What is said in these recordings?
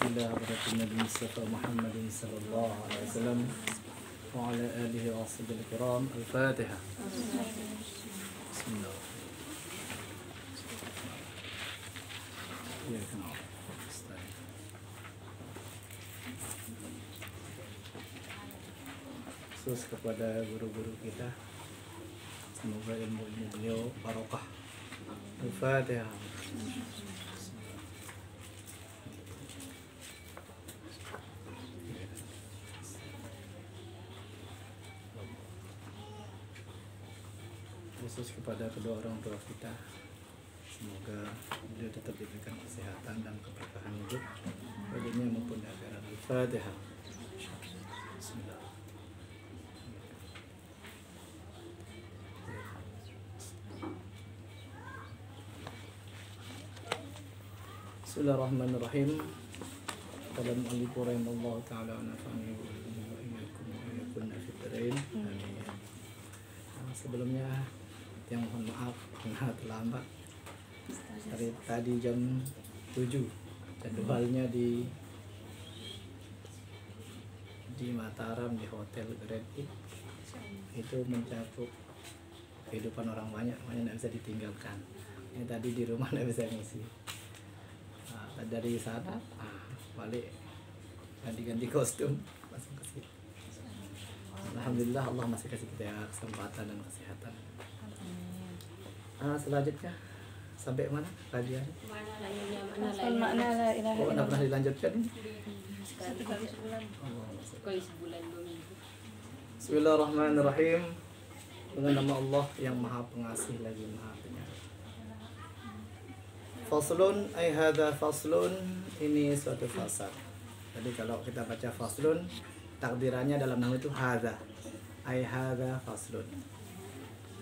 إلى حضرة النبي المصطفى محمد صلى الله عليه وسلم وعلى آله وصحبه الكرام. الفاتحة. بسم الله. إياك نعبد وإياك نستعين. Khusus kepada guru-guru kita, semoga ilmu-ilmu beliau barokah. Al-Fatihah. Khusus kepada kedua orang tua kita, semoga beliau tetap diberikan kesehatan dan keberkahan hidup pada dunia maupun di akhirat. Al-Fatihah. Bismillah. Bismillahirrahmanirrahim. Qala al-mu'allif rahimahullah ta'ala wa nafa'ani wa iyyakum wa iyyakunna fid dharain. Amin. Sebelumnya yang mohon maaf karena terlambat. Dari tadi jam 7 jadwalnya di Mataram di hotel Grand itu mencakup kehidupan orang banyak, makanya tidak bisa ditinggalkan. Ini tadi di rumah tidak bisa ngisi. Dari sana balik ganti kostum langsung ke sini. Alhamdulillah Allah masih kasih kita kesempatan dan kesehatan. Selanjutnya sampai mana kajian? Makna la ilaha Oh, tidak pernah dilanjutkan ini? sebulan 2 minggu. Bismillahirrahmanirrahim. Dengan nama Allah yang Maha Pengasih lagi Maha Penyayang. Faslun ay hadza faslun, ini suatu fasal. Jadi kalau kita baca faslun, takdirannya dalam nama itu hadza. Ay hadza faslun.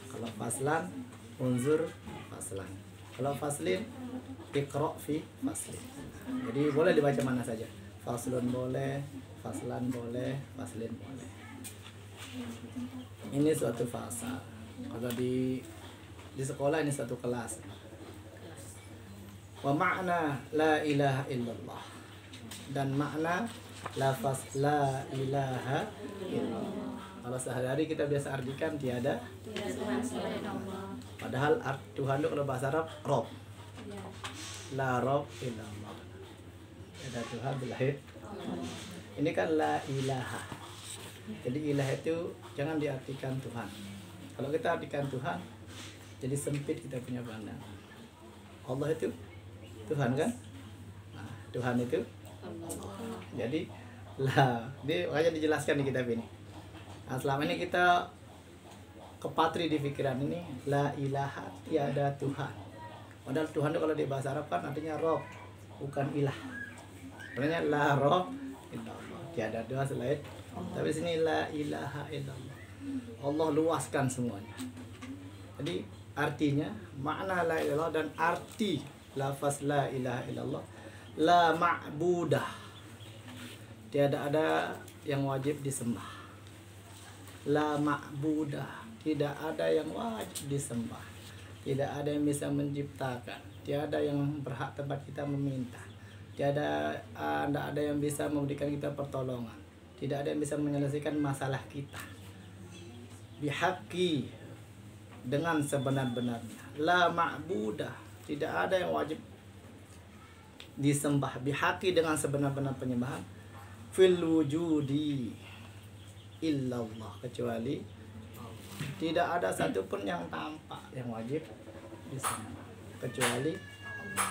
Kalau faslan, unzur faslan. Kalau faslin, iqra fi faslin. Jadi boleh dibaca mana saja. Faslun boleh, faslan boleh, faslin boleh. Ini suatu fasal. Kalau di sekolah ini suatu kelas. Wa makna la ilaha illallah, dan makna lafaz la ilaha illallah. Kalau sehari-hari kita biasa artikan tiada padahal Tuhan itu kalau bahasa Arab Rob. La Rob illallah, ada Tuhan berlahir. Ini kan la ilaha. Jadi ilah itu jangan diartikan Tuhan. Kalau kita artikan Tuhan, jadi sempit kita punya pandangan. Allah itu Tuhan kan? Nah, Tuhan itu Allah. Jadi lah, ini makanya dijelaskan di kitab ini. Nah, selama ini kita kepatri di pikiran ini la ilaha, tiada Tuhan. Padahal Tuhan itu kalau di bahasa Arab kan artinya Rob, bukan ilah. Sebenarnya la Rob illallah, tiada Tuhan selain Allah. Tapi sini la ilaha illallah. Allah luaskan semuanya. Jadi artinya makna la ilaha dan arti lafaz la ilaha illallah, la ma'budah, tiada ada yang wajib disembah. La ma'budah, tidak ada yang wajib disembah. Tidak ada yang bisa menciptakan, tiada yang berhak tempat kita meminta. Tidak ada yang bisa memberikan kita pertolongan. Tidak ada yang bisa menyelesaikan masalah kita. Bihaqqi, dengan sebenar-benarnya. La ma'budah, tidak ada yang wajib disembah. Bihaqqi, dengan sebenar-benar penyembahan. Fil wujudi illallah, kecuali Allah. Tidak ada satupun yang tampak yang wajib disembah kecuali Allah.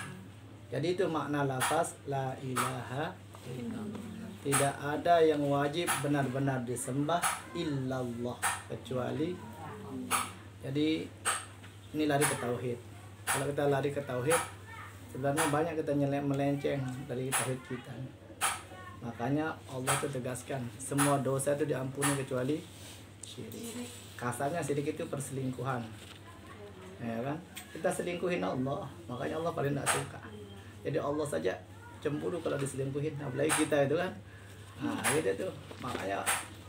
Jadi itu makna lafaz la ilaha illallah. Tidak ada yang wajib benar-benar disembah illallah, kecuali Allah. Jadi ini lari ke tauhid. Kalau kita lari ke tauhid, sebenarnya banyak kita melenceng dari tauhid kita. Makanya Allah itu tegaskan semua dosa itu diampuni kecuali syirik. Kasarnya syirik itu perselingkuhan, ya kan? Kita selingkuhin Allah, makanya Allah paling tidak suka. Jadi Allah saja cemburu kalau diselingkuhin, apalagi kita itu kan. Nah gitu tuh, makanya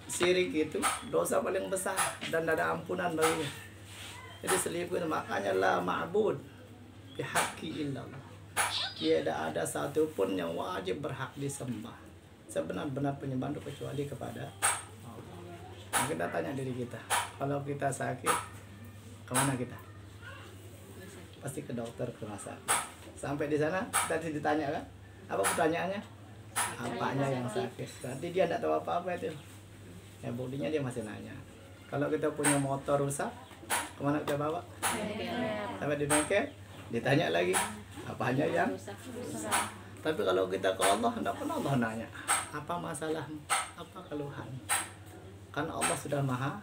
syirik itu dosa paling besar dan tidak ada ampunan baginya. Jadi selingkuh, makanya la ma'bud bihaqqi illallah. Tidak ada satupun yang wajib berhak disembah sebenar-benar penyembah itu kecuali kepada Allah. Nah, kita tanya diri kita, kalau kita sakit kemana kita? Pasti ke dokter, ke rumah sakit. Sampai di sana tadi ditanya kan, apa pertanyaannya? Apanya yang sakit? Berarti dia tidak tahu apa-apa itu. Ya buktinya dia masih nanya. Kalau kita punya motor rusak, kemana kita bawa? Sampai di bengkel, ditanya lagi, apanya yang rusak? Tapi kalau kita ke Allah, tidak pernah Allah nanya, apa masalahmu? Apa keluhan? Karena Allah sudah maha.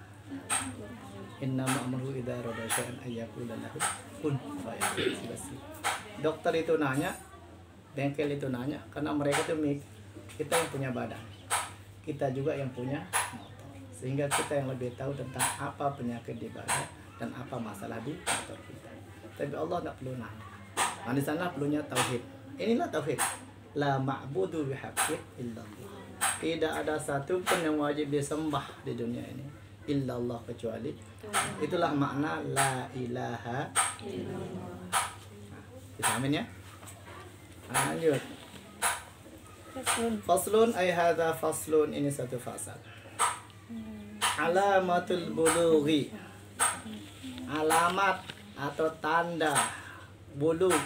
Innama amruhu idza arada syai'an ayyaqula lahu kun fayakun. Dokter itu nanya, bengkel itu nanya, karena mereka itu kita yang punya badan, kita juga yang punya motor, sehingga kita yang lebih tahu tentang apa penyakit di badan dan apa masalah di motor kita. Tapi Allah tidak perlu nanya. Nah, di sana perlunya tauhid. Inilah tauhid. La ma'budu bihaqqin illallah. Tidak ada satu pun yang wajib disembah di dunia ini illallah kecuali. Itulah makna la ilaha illallah. Nah, kita amin ya. Nah, lanjut. Faslun ay hadza faslun, ini satu fasal. Alamatul bulughi. Alamat atau tanda bulugh,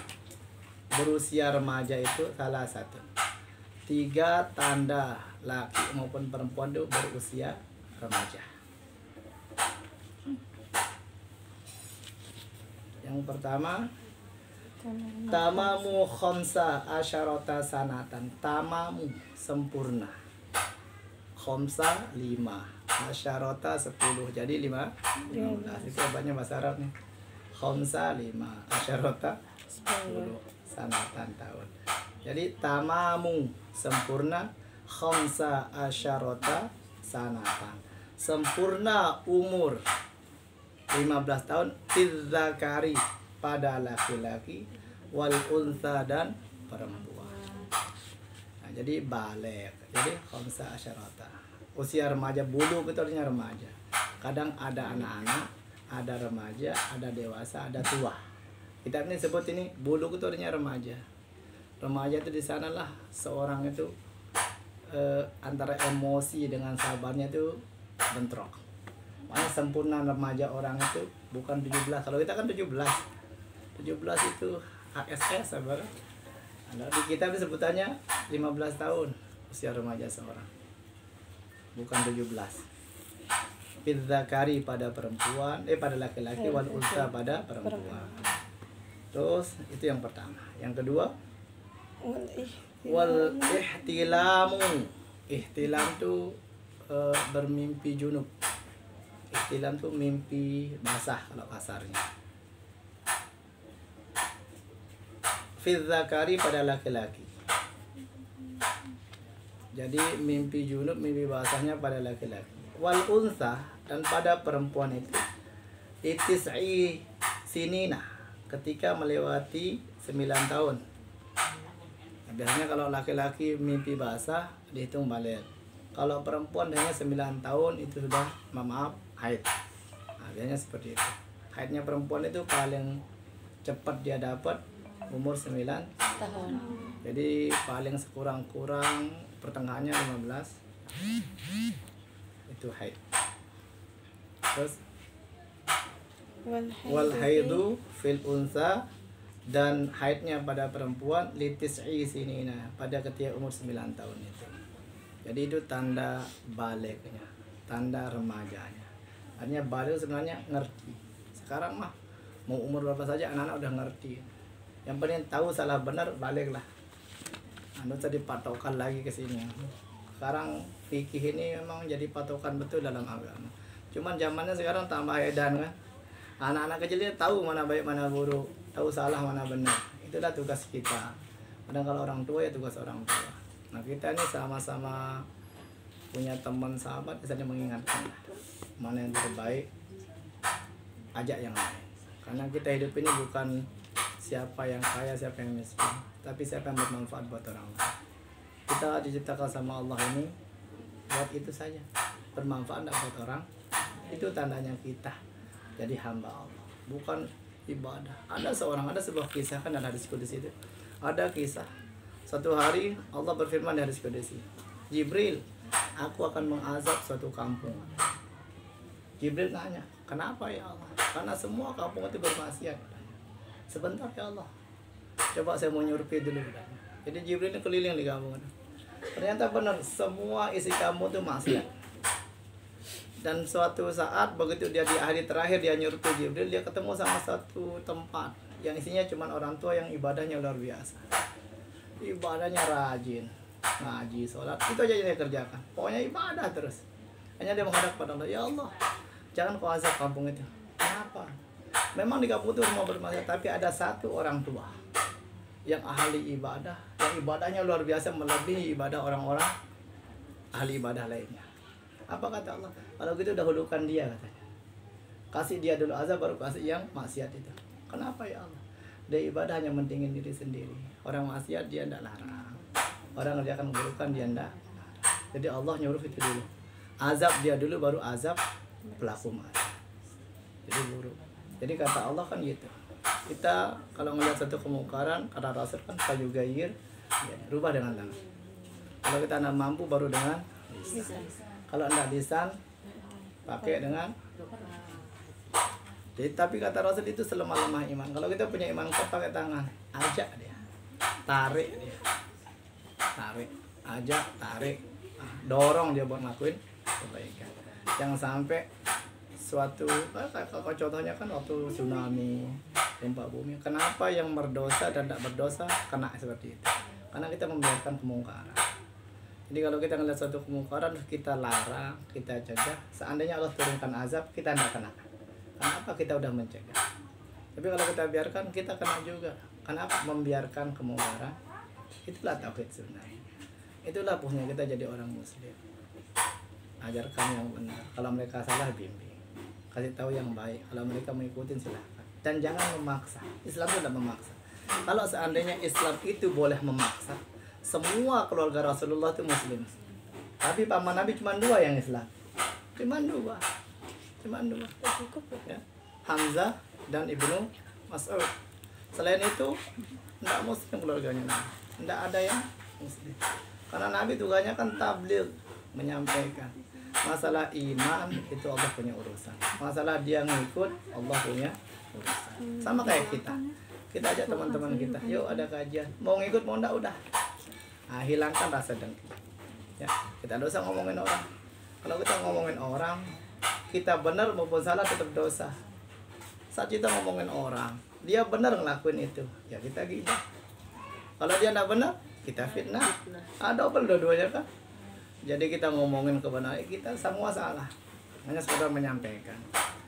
berusia remaja itu salah satu. 3 tanda laki maupun perempuan itu berusia remaja. Yang pertama, tamamu khamsa asyarata sanatan. Tamamu sempurna. Khamsa 5, asyarata 10. Jadi 15. Itu banyak bahasa Arab nih. Khamsa 5, asyarata 10 sanatan tahun. Jadi tamamu sempurna, khamsa asyarata sanatan. Sempurna umur 15 tahun tidzakari pada laki-laki wal unsa dan perempuan. Nah, jadi balik. Jadi khamsa asyarata. Usia remaja, bulugh itu artinya remaja. Kadang ada anak-anak, ada remaja, ada dewasa, ada tua. Kita ini sebut ini bulugh itu artinya remaja. Remaja itu di sanalah seorang itu antara emosi dengan sabarnya itu bentrok. Makanya sempurna remaja orang itu bukan 17. Kalau kita kan 17. 17 itu ASS sabar. Nah, di kita sebutannya 15 tahun usia remaja seorang. Bukan 17. Bidzakari pada perempuan, pada laki-laki, wal unsa pada perempuan. Terus itu yang pertama. Yang kedua, wal ihtilamu. Ihtilam itu bermimpi junub. Ihtilam itu mimpi basah kalau kasarnya. Fidzakari pada laki-laki. Jadi mimpi junub, mimpi basahnya pada laki-laki. Wal unsa, dan pada perempuan itu itis'i sinina, ketika melewati 9 tahun. Nah, biasanya kalau laki-laki mimpi basah dihitung balik. Kalau perempuan hanya 9 tahun itu sudah maaf haid. Nah, biasanya seperti itu. Haidnya perempuan itu paling cepat dia dapat umur 9 tahun. Jadi paling sekurang-kurang pertengahannya 15 itu haid. Terus wal haidu fil unsa, dan haidnya pada perempuan litis'i sinina, pada ketika umur 9 tahun itu. Jadi itu tanda baliknya, tanda remajanya. Artinya balik sebenarnya ngerti. Sekarang mah mau umur berapa saja anak-anak udah ngerti. Yang penting tahu salah benar baliklah. Anu tadi patokan lagi ke sini. Sekarang fikih ini memang jadi patokan betul dalam agama. Cuman zamannya sekarang tambah edan kan. Anak-anak kecil dia tahu mana baik mana buruk, tahu salah mana benar. Itulah tugas kita. Kadang kalau orang tua ya tugas orang tua. Nah, kita ini sama-sama punya teman sahabat, misalnya mengingatkan mana yang terbaik, ajak yang lain. Karena kita hidup ini bukan siapa yang kaya, siapa yang miskin, tapi siapa yang bermanfaat buat orang lain. Kita diciptakan sama Allah ini buat itu saja, bermanfaat buat orang. Itu tandanya kita jadi hamba Allah, bukan ibadah. Ada sebuah kisah kan, ada hadis kudus itu. Ada kisah suatu hari Allah berfirman di hadis qudsi, Jibril, aku akan mengazab suatu kampung. Jibril nanya, kenapa ya Allah? Karena semua kampung itu bermaksiat. Sebentar ya Allah, coba saya mau nyurpi dulu. Jadi Jibril ini keliling di kampung itu. Ternyata benar, semua isi kampung itu maksiat. Dan suatu saat begitu dia di hari terakhir dia nyurpi Jibril, dia ketemu sama satu tempat yang isinya cuma orang tua yang ibadahnya luar biasa. Ibadahnya rajin, ngaji, sholat, itu aja yang dia kerjakan. Pokoknya ibadah terus. Hanya dia menghadap pada Allah, ya Allah, jangan kau azab kampung itu. Kenapa? Memang di kampung itu rumah bermaksiat, tapi ada satu orang tua yang ahli ibadah, yang ibadahnya luar biasa melebihi ibadah orang-orang ahli ibadah lainnya. Apa kata Allah? Kalau gitu dahulukan dia katanya. Kasih dia dulu azab baru kasih yang maksiat itu. Kenapa ya Allah? Dia ibadah hanya mentingin diri sendiri. Orang maksiat dia tidak larang. Orang ngerjakan keburukan dia tidak. Jadi Allah nyuruh itu dulu. Azab dia dulu baru azab pelaku maksiat. Jadi buruk. Jadi kata Allah kan gitu. Kita kalau melihat satu kemungkaran, kata Rasul kan fayughayyir, ya, rubah dengan tangan. Kalau kita tidak mampu baru dengan lisan. Kalau tidak lisan, pakai dengan. Jadi, tapi kata Rasul itu selemah-lemah iman. Kalau kita punya iman kuat pakai tangan, ajak dia, tarik dia, tarik, ajak, tarik, dorong dia buat ngelakuin kebaikan. Jangan sampai suatu, kalau contohnya kan waktu tsunami, gempa bumi, kenapa yang berdosa dan tidak berdosa kena seperti itu? Karena kita membiarkan kemungkaran. Jadi kalau kita melihat suatu kemungkaran, kita larang, kita cegah. Seandainya Allah turunkan azab, kita tidak kena. Kenapa? Kita udah mencegah. Tapi kalau kita biarkan, kita kena juga. Kenapa? Membiarkan kemungkaran. Itulah tauhid sebenarnya. Itulah punya kita jadi orang muslim. Ajarkan yang benar. Kalau mereka salah, bimbing. Kasih tahu yang baik. Kalau mereka mengikuti, silahkan. Dan jangan memaksa. Islam itu tidak memaksa. Kalau seandainya Islam itu boleh memaksa, semua keluarga Rasulullah itu muslim. Tapi paman Nabi cuma 2 yang Islam. Cuma 2. Ya. Hamzah dan Ibnu Mas'ud. Selain itu tidak muslim keluarganya Nabi. Tidak ada yang muslim. Karena Nabi tugasnya kan tabligh, menyampaikan. Masalah iman itu Allah punya urusan. Masalah dia ngikut, Allah punya urusan. Sama kayak kita. Kita ajak teman-teman kita, yuk ada kajian. Mau ngikut mau enggak udah. Nah, hilangkan rasa dengki. Ya, kita tidak usah ngomongin orang. Kalau kita ngomongin orang, kita benar maupun salah tetap dosa. Saat kita ngomongin orang, dia benar ngelakuin itu, ya kita gibah. Kalau dia tidak benar, kita fitnah. Ada double dua-duanya kan. Jadi kita ngomongin kebenaran, kita semua salah. Hanya sekedar menyampaikan,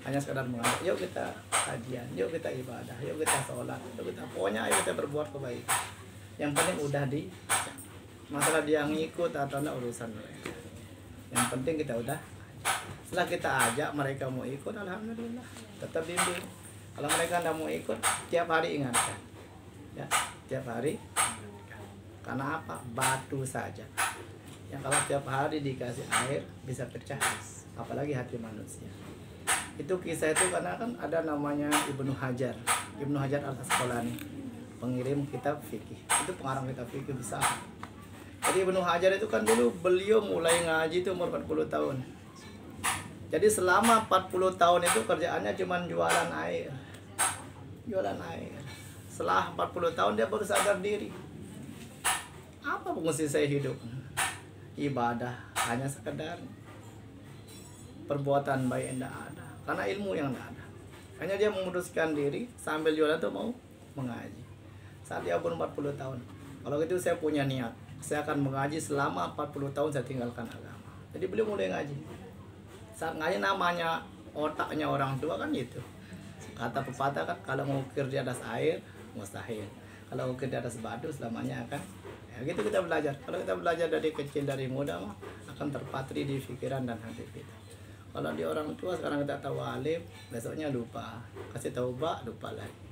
hanya sekedar mengajak. Yuk kita kajian, yuk kita ibadah, yuk kita sholat, yuk kita pokoknya ayo kita berbuat kebaikan. Yang penting udah di masalah dia ngikut atau enggak urusan mereka. Yang penting kita udah. Setelah kita ajak mereka mau ikut, alhamdulillah tetap bimbing. Kalau mereka tidak mau ikut, tiap hari ingatkan. Ya, tiap hari. Karena apa? Batu saja. Yang kalau tiap hari dikasih air bisa pecah, apalagi hati manusia. Itu kisah itu karena kan ada namanya Ibnu Hajar Al-Asqalani, pengirim kitab fikih. Itu pengarang kitab fikih besar. Jadi Ibnu Hajar itu kan dulu beliau mulai ngaji itu umur 40 tahun. Jadi selama 40 tahun itu kerjaannya cuma jualan air. Jualan air. Setelah 40 tahun dia baru sadar diri. Apa fungsi saya hidup? Ibadah hanya sekedar perbuatan baik yang tidak ada. Karena ilmu yang tidak ada. Hanya dia memutuskan diri sambil jualan itu mau mengaji. Saat dia umur 40 tahun. Kalau gitu saya punya niat. Saya akan mengaji selama 40 tahun saya tinggalkan agama. Jadi beliau mulai ngaji. Saat ngaji namanya otaknya orang tua kan gitu. Kata pepatah kan kalau mengukir di atas air mustahil. Kalau mengukir di atas batu selamanya akan. Ya gitu kita belajar. Kalau kita belajar dari kecil dari muda mah akan terpatri di pikiran dan hati kita. Kalau di orang tua sekarang kita tahu alif, besoknya lupa. Kasih tahu ba, lupa lagi.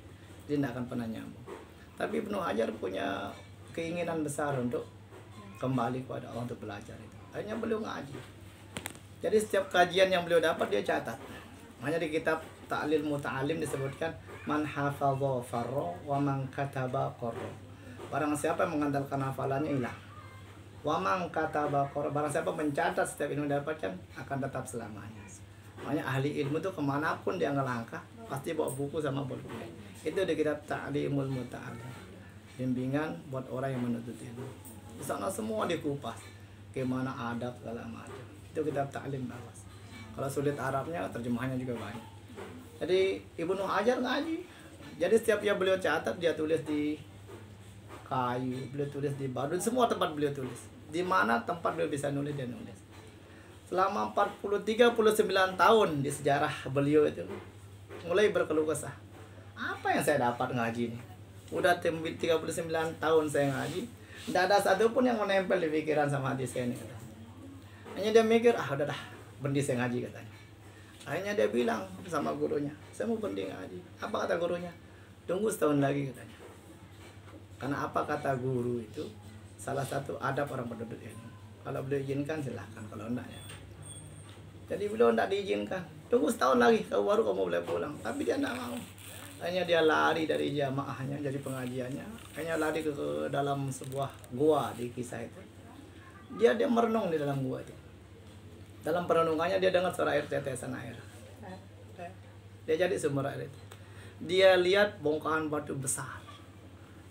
Jadi tidak akan pernah nyambung. Tapi Ibnu Hajar punya keinginan besar untuk kembali kepada Allah untuk belajar itu. Akhirnya beliau ngaji. Jadi setiap kajian yang beliau dapat dia catat. Makanya di kitab Ta'lil Muta'alim disebutkan man hafadha farra wa man kataba qarra. Barang siapa yang mengandalkan hafalannya hilang. Wa man kataba Qur'an, barang siapa mencatat setiap ilmu yang dapatkan akan tetap selamanya. Makanya ahli ilmu tuh kemanapun dia ngelangkah pasti bawa buku sama bolpen. Itu di kitab Ta'limul Muta'allim, bimbingan buat orang yang menuntut ilmu. Di sana semua dikupas, gimana adab segala macam. Itu kitab Ta'lim bagus. Kalau sulit Arabnya terjemahannya juga banyak. Jadi Ibnu Hajar ngaji. Jadi setiap yang beliau catat dia tulis di kayu, beliau tulis di batu, semua tempat beliau tulis. Di mana tempat beliau bisa nulis dia nulis. Selama 39 tahun di sejarah beliau itu mulai berkeluh kesah. Apa yang saya dapat ngaji nih? Udah 39 tahun saya ngaji, tidak ada satupun yang menempel di pikiran sama hati saya nih. Hanya dia mikir, udah dah, berhenti saya ngaji katanya. Akhirnya dia bilang sama gurunya, saya mau berhenti ngaji. Apa kata gurunya? Tunggu setahun lagi katanya. Karena apa kata guru itu salah satu adab orang penuntut ilmu. Kalau beliau izinkan silahkan, kalau enggak ya. Jadi beliau enggak diizinkan. Tunggu setahun lagi, baru kamu boleh pulang. Tapi dia enggak mau. Hanya dia lari dari jamaahnya, dari pengajiannya. Hanya lari ke dalam sebuah gua di kisah itu. Dia merenung di dalam gua itu. Dalam perenungannya dia dengar suara air, tetesan air. Dia jadi sumber air itu. Dia lihat bongkahan batu besar.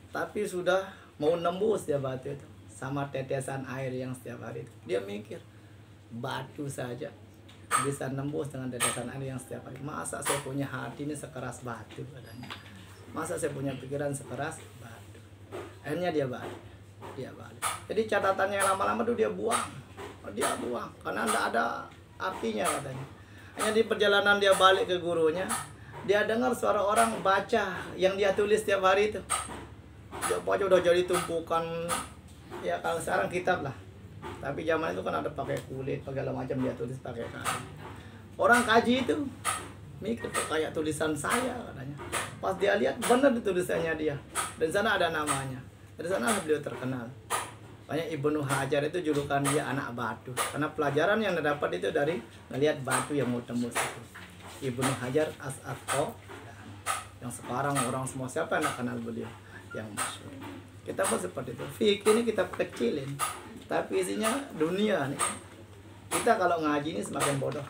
Tapi sudah mau nembus dia batu itu sama tetesan air yang setiap hari itu. Dia mikir, batu saja bisa nembus dengan tetesan air yang setiap hari. Masa saya punya hati ini sekeras batu katanya. Masa saya punya pikiran sekeras batu. Akhirnya dia balik. Jadi catatannya lama-lama tuh dia buang. Karena tidak ada artinya katanya. Hanya di perjalanan dia balik ke gurunya, dia dengar suara orang baca yang dia tulis setiap hari itu. Dia baca udah jadi tumpukan, ya kalau sekarang kitab lah. Tapi zaman itu kan ada pakai kulit, pakai segala macam, dia tulis pakai kayu. Orang kaji itu mikir kok kayak tulisan saya katanya. Pas dia lihat benar di tulisannya dia. Dan sana ada namanya. Dari sana beliau terkenal. Banyak Ibnu Hajar itu julukan dia anak batu. Karena pelajaran yang didapat itu dari melihat batu yang mau tembus itu. Ibnu Hajar As-Asqalani. Yang sekarang orang semua siapa yang kenal beliau? Yang masyhur. Kita pun seperti itu. Fikih ini kita kecilin, tapi isinya dunia nih. Kita kalau ngaji ini semakin bodoh.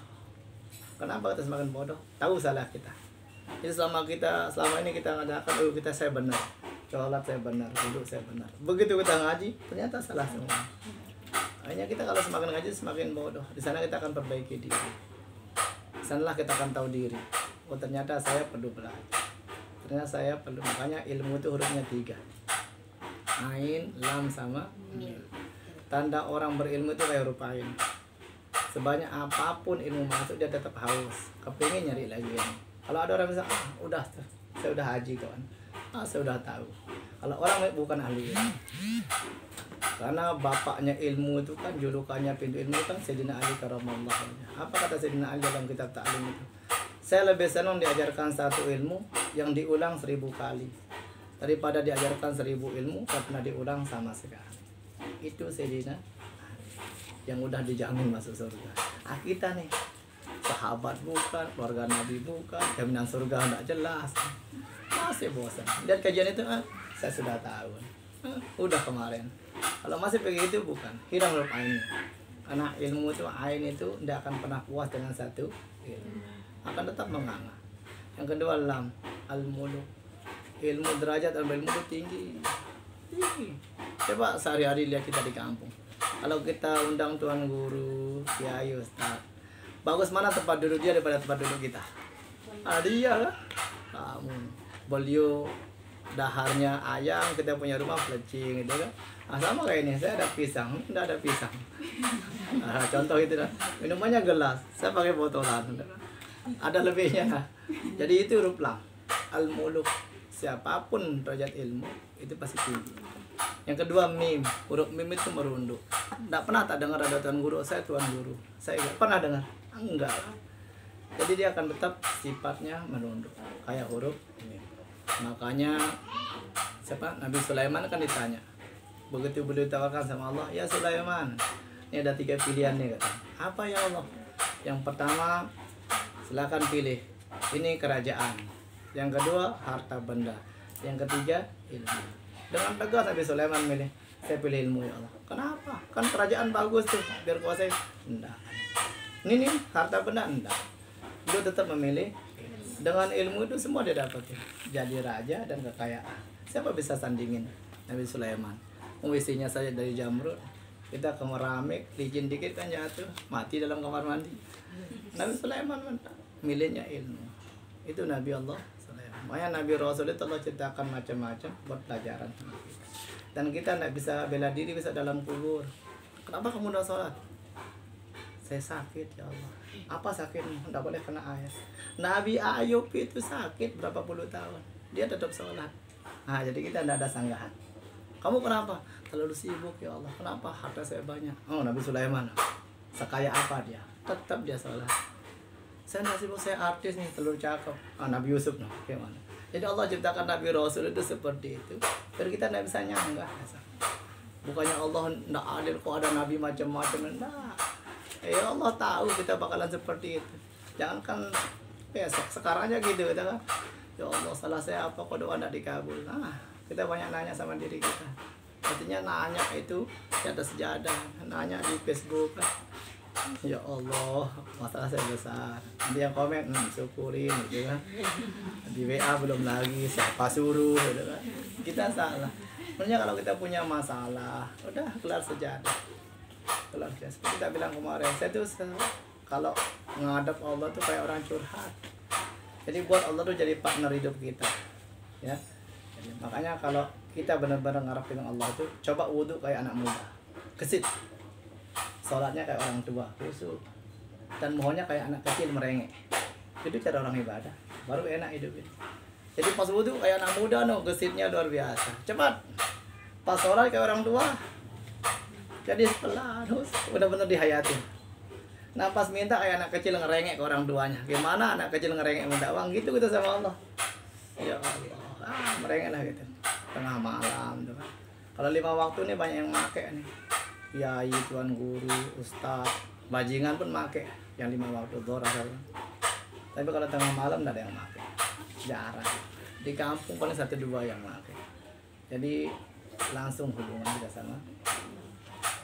Kenapa kita semakin bodoh? Tahu salah kita. Jadi selama ini kita mengatakan, kita saya benar, sholat saya benar, duduk saya benar. Begitu kita ngaji, ternyata salah semua. Hanya kita kalau semakin ngaji semakin bodoh. Di sana kita akan perbaiki diri. Di sanalah kita akan tahu diri. Oh ternyata saya perlu belajar. Ternyata saya perlu, makanya ilmu itu hurufnya 3. Ain, lam sama mim. Tanda orang berilmu itu kayak huruf ain. Sebanyak apapun ilmu masuk dia tetap haus, kepingin nyari lagi ya. Kalau ada orang bilang, udah saya udah haji kawan, saya udah tahu. Kalau orang bukan ahli ilmu, karena bapaknya ilmu itu kan julukannya pintu ilmu kan Sayyidina Ali karamallahu wajhahu. Apa kata Sayyidina Ali dalam kitab Ta'lim itu? Saya lebih senang diajarkan satu ilmu yang diulang 1000 kali daripada diajarkan 1000 ilmu karena diulang sama sekali. Itu Sayyidina yang udah dijamin masuk surga. Kita nih sahabat bukan, keluarga Nabi bukan, jaminan surga enggak jelas. Masih bosan. Lihat kajian itu saya sudah tahu. Udah kemarin. Kalau masih begitu bukan, hilang huruf ain. Karena ilmu itu ain itu tidak akan pernah puas dengan satu ilmu. Akan tetap menganga. Yang kedua lam, al-muluk. Ilmu derajat ilmu itu tinggi. Coba sehari-hari lihat kita di kampung. Kalau kita undang tuan guru, kiai, ustaz, bagus mana tempat duduk dia daripada tempat duduk kita? Dia lah. Kamu, beliau daharnya ayam, kita punya rumah pelecing gitu kan. Sama kayak ini, saya ada pisang, enggak ada pisang. Contoh itu dah. Minumannya gelas, saya pakai botolan. Ada lebihnya. Jadi itu huruf lam. Al-muluk. Siapapun derajat ilmu itu pasti tinggi. Yang kedua mim. Huruf mim itu merunduk. Enggak pernah tak dengar ada tuan guru, saya tuan guru. Saya enggak pernah dengar. Enggak. Jadi dia akan tetap sifatnya merunduk kayak huruf mim. Makanya Nabi Sulaiman kan ditanya. Begitu beliau ditawarkan sama Allah, ya Sulaiman, ini ada 3 pilihan nih kata. Apa ya Allah? Yang pertama, silakan pilih. Ini kerajaan. Yang kedua, harta benda. Yang ketiga, ilmu. Dengan tegas Nabi Sulaiman milih, saya pilih ilmu ya Allah. Kenapa? Kan kerajaan bagus tuh, biar kuasai. Enggak. Ini harta benda enggak. Dia tetap memilih. Dengan ilmu itu semua dia dapat. Jadi raja dan kekayaan. Siapa bisa sandingin Nabi Sulaiman? Isinya saja dari jamrud. Kita ke keramik, licin dikit kan jatuh, mati dalam kamar mandi. Nabi Sulaiman milihnya ilmu. Itu Nabi Allah Sulaiman. Makanya Nabi Rasul itu Allah ciptakan macam-macam buat pelajaran. Dan kita tidak bisa bela diri bisa dalam kubur. Kenapa kamu tidak sholat? Saya sakit ya Allah. Apa sakitmu? Tidak boleh kena air. Nabi Ayub itu sakit berapa puluh tahun. Dia tetap sholat. Nah, jadi kita tidak ada sanggahan. Kamu kenapa? Terlalu sibuk ya Allah. Kenapa? Harta saya banyak. Oh, Nabi Sulaiman. Sekaya apa dia? Tetap dia sholat. Saya nggak sibuk, saya artis nih, terlalu cakep. Nabi Yusuf, bagaimana? Jadi Allah ciptakan Nabi Rasul itu seperti itu. Biar kita tidak bisa nyanggah. Bukannya Allah tidak adil kok ada Nabi macam-macam. Nah, ya Allah tahu kita bakalan seperti itu. Jangan kan besok, sekarang aja gitu kita kan. Ya Allah, salah saya apa kok doa tidak dikabul. Nah, kita banyak nanya sama diri kita. Artinya nanya itu di atas sejadah, nanya di Facebook. Ya Allah, masalah saya besar. Dia yang komen, syukurin gitu kan. Di WA belum lagi, siapa suruh gitu kan. Kita salah. Sebenarnya kalau kita punya masalah, udah kelar sejadah. Kelar sejadah. Seperti kita bilang kemarin, saya tuh kalau ngadep Allah tuh kayak orang curhat. Jadi buat Allah tuh jadi partner hidup kita. Ya. Jadi, makanya kalau kita benar-benar ngarepin Allah tuh coba wudhu kayak anak muda. Kesit. Sholatnya kayak orang tua, khusyuk. Dan mohonnya kayak anak kecil merengek. Itu cara orang ibadah. Baru enak hidup itu. Jadi pas wudhu kayak anak muda gesitnya luar biasa. Cepat. Pas sholat kayak orang tua. Jadi pelan, benar-benar dihayatin. Nah pas minta kayak anak kecil ngerengek ke orang tuanya. Gimana anak kecil ngerengek minta uang gitu kita sama Allah. Ya Allah, merengek lah gitu. Tengah malam tuh kan. Kalau 5 waktu nih banyak yang make nih. Kiai, tuan guru, ustaz, bajingan pun make. Yang 5 waktu dhuhr. Tapi kalau tengah malam tidak ada yang make. Jarang. Di kampung paling 1-2 yang make. Jadi langsung hubungan kita sama.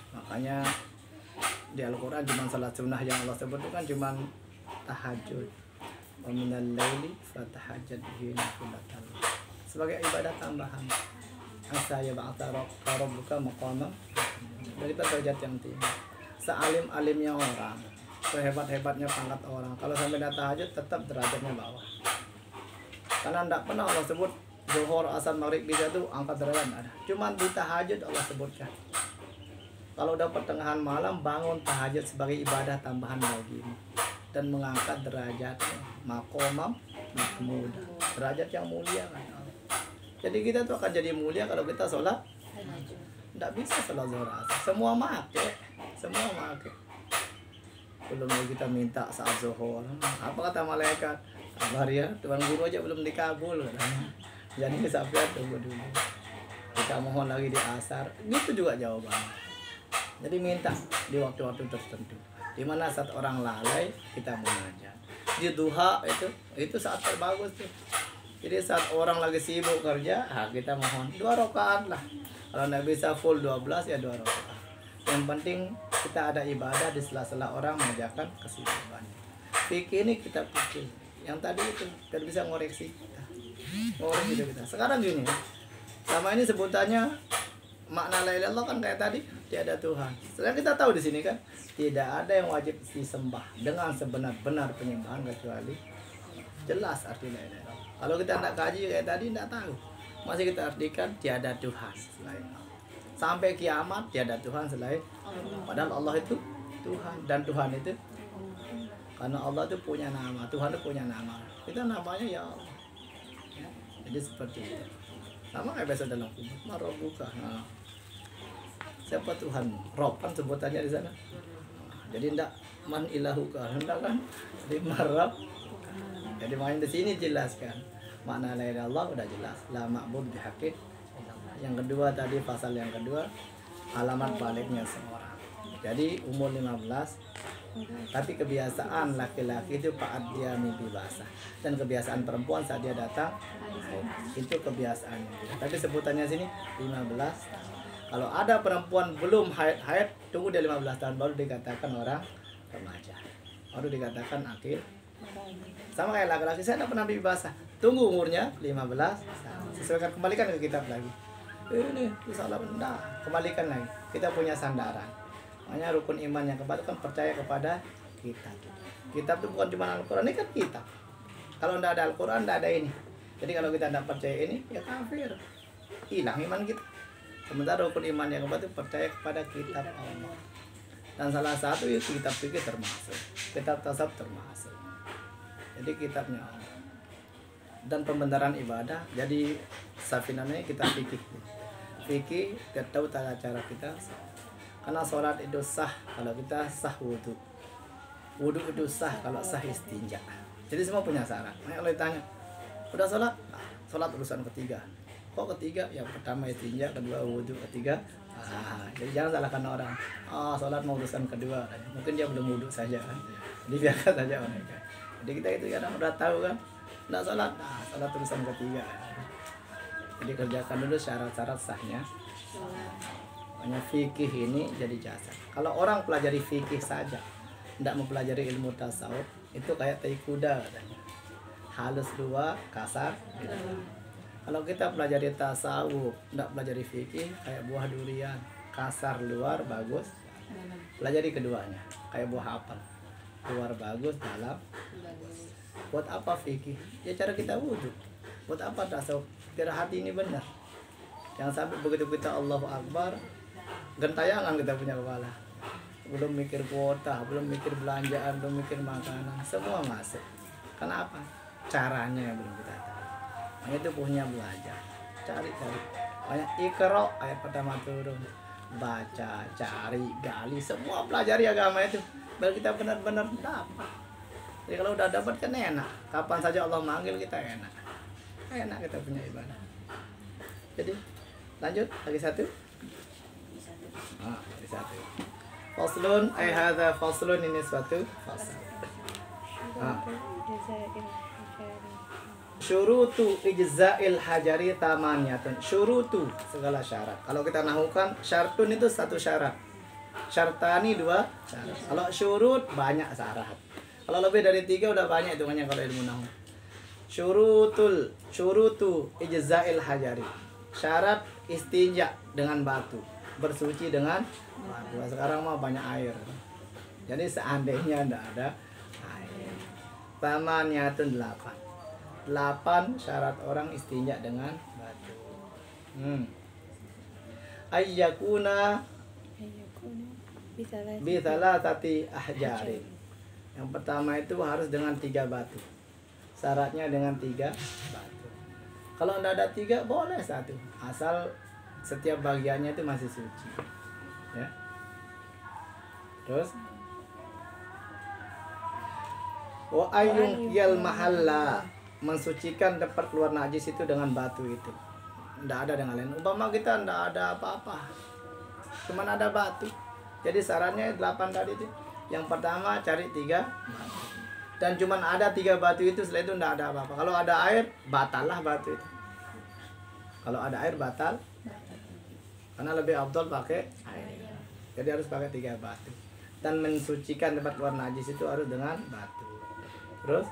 Makanya di Al-Quran cuma salat sunnah yang Allah sebut itu kan cuma tahajud. Wa minal laili fatahajjad bihi nafilatan. Sebagai ibadah tambahan. Asa ya ba'atha rabbuka maqama dari derajat yang tinggi. Sealim-alimnya orang, sehebat-hebatnya pangkat orang, kalau sampai dah tahajud tetap derajatnya bawah. Karena tidak pernah Allah sebut zuhur, asar, maghrib, isya itu angkat derajat ada. Cuma di tahajud Allah sebutkan. Kalau udah pertengahan malam bangun tahajud sebagai ibadah tambahan bagimu dan mengangkat derajatnya maqamam mahmud, derajat yang mulia kan. Jadi kita tuh akan jadi mulia kalau kita sholat. Tidak bisa sholat zuhur asar. Semua make. Belum lagi kita minta saat zuhur. Apa kata malaikat? Kabar ya, tuan guru aja belum dikabul. Jadi sampai tunggu dulu. Kita mohon lagi di asar. Gitu juga jawabannya. Jadi minta di waktu-waktu tertentu. Di mana saat orang lalai kita munajat. Di duha itu saat terbagus tuh. Jadi saat orang lagi sibuk kerja, kita mohon 2 rakaat lah. Kalau nggak bisa full 12 ya 2 rakaat. Yang penting kita ada ibadah di sela-sela orang mengerjakan kesibukan. Fikih ini kita pikir. Yang tadi itu kita bisa ngoreksi kita. Ngoreksi hidup kita. Sekarang gini ya. Sama ini sebutannya makna la ilaha illallah kan kayak tadi tiada Tuhan. Sedang kita tahu di sini kan tidak ada yang wajib disembah dengan sebenar-benar penyembahan kecuali jelas arti la ilaha illallah. Kalau kita tidak kaji kayak tadi tidak tahu. Masih kita artikan tiada Tuhan selain Allah. Sampai kiamat tiada Tuhan selain Allah. Padahal Allah itu Tuhan dan Tuhan itu karena Allah itu punya nama, Tuhan itu punya nama. Kita namanya ya Allah. Ya, jadi seperti itu. Sama kayak biasa dalam kubur, Rabbuka. Nah, siapa Tuhan? Rob kan sebutannya di sana. Nah, jadi ndak man ilahuka, ndak kan? Jadi marab. Jadi main di sini jelaskan makna la ilaha illallah udah jelas. La ma'bud bihaqqin illallah. Yang kedua tadi pasal yang kedua alamat baliknya seorang. Jadi umur 15 Tapi kebiasaan laki-laki itu saat dia mimpi basah, dan kebiasaan perempuan saat dia datang haid. Itu kebiasaannya. Tapi sebutannya sini 15 tahun. Kalau ada perempuan belum haid, tunggu dia 15 tahun baru dikatakan orang remaja. Baru dikatakan akil. Sama kayak laki-laki, saya tidak pernah mimpi basah. Tunggu umurnya 15 tahun. Sesuaikan, kembalikan ke kitab lagi. Ini salah benda. Kembalikan lagi. Kita punya sandaran. Makanya rukun iman yang keempat kan percaya kepada kitab. Kitab itu bukan cuma Al-Quran, ini kan kitab. Kalau tidak ada Al-Quran, tidak ada ini. Jadi kalau kita tidak percaya ini, ya kafir. Hilang iman kita. Sementara rukun iman yang keempat itu percaya kepada kitab Allah. Dan salah satu itu kitab fikih termasuk. Kitab tasawuf termasuk. Jadi kitabnya Allah. Dan pembenaran ibadah, jadi safinamnya kita fikih. Fikih, kita tahu tata cara kita. Karena sholat itu sah kalau kita sah wudhu. Wudhu itu sah kalau sah istinja. Jadi semua punya syarat. Nah, kalau ditanya, udah sholat? Nah, sholat urusan ketiga. Kok ketiga? Yang pertama istinja, kedua wudhu, ketiga. Jadi jangan salahkan orang. Sholat mau urusan kedua. Mungkin dia belum wudhu saja kan. Jadi biarkan saja mereka. Jadi kita itu kadang udah tahu kan. Nggak sholat, sholat urusan ketiga. Jadi kerjakan dulu syarat-syarat sahnya. Makanya fikih ini jadi jasa. Kalau orang pelajari fikih saja, tidak mempelajari ilmu tasawuf, itu kayak tai kuda katanya. Halus dua, kasar. Gitu. Kalau kita pelajari tasawuf, tidak pelajari fikih, kayak buah durian, kasar luar, bagus. Pelajari keduanya, kayak buah apel, luar bagus, dalam. Buat apa fikih? Ya cara kita wudhu. Buat apa tasawuf? Biar hati ini benar. Jangan sampai begitu kita Allahu Akbar, gentayangan kita punya kepala. Belum mikir kuota, belum mikir belanjaan, belum mikir makanan, semua masuk. Kenapa? Caranya yang belum kita tahu. Makanya itu punya belajar. Cari. Banyak ikra, ayat pertama turun. Baca, cari, gali, semua pelajari agama itu. Biar kita benar-benar dapat. Jadi kalau udah dapat kan enak. Kapan saja Allah manggil kita enak. Enak kita punya ibadah. Jadi lanjut lagi satu. Lagi satu. Faslun ay hadza faslun, ini suatu fasal. Syurutu ijza'il hajari tamaniyatun. Syurutu segala syarat. Kalau kita nahukan syartun itu satu syarat. Syartani dua syarat. Kalau syurut banyak syarat. Kalau lebih dari 3 udah banyak hitungannya kalau ilmu nahu. Syurutu ijza'il hajari. Syarat istinja dengan batu, bersuci dengan batu. Sekarang mah banyak air. Jadi seandainya tidak ada air. Tamaniyatun 8 syarat orang istinja dengan batu. Ayyakuna bithalatati ahjarin. Yang pertama itu harus dengan 3 batu. Syaratnya dengan 3 batu. Kalau tidak ada 3 boleh 1. Asal setiap bagiannya itu masih suci. Ya. Terus wa ayyun yal mahalla, mensucikan tempat keluar najis itu dengan batu itu. Tidak ada dengan lain. Umpama kita tidak ada apa-apa, cuma ada batu. Jadi syaratnya 8 tadi itu. Yang pertama cari 3 batu. Dan cuma ada 3 batu itu, setelah itu tidak ada apa-apa. Kalau ada air, batallah batu itu. Kalau ada air batal. Karena lebih afdal pakai air. Jadi harus pakai 3 batu. Dan mensucikan tempat keluar najis itu harus dengan batu. Terus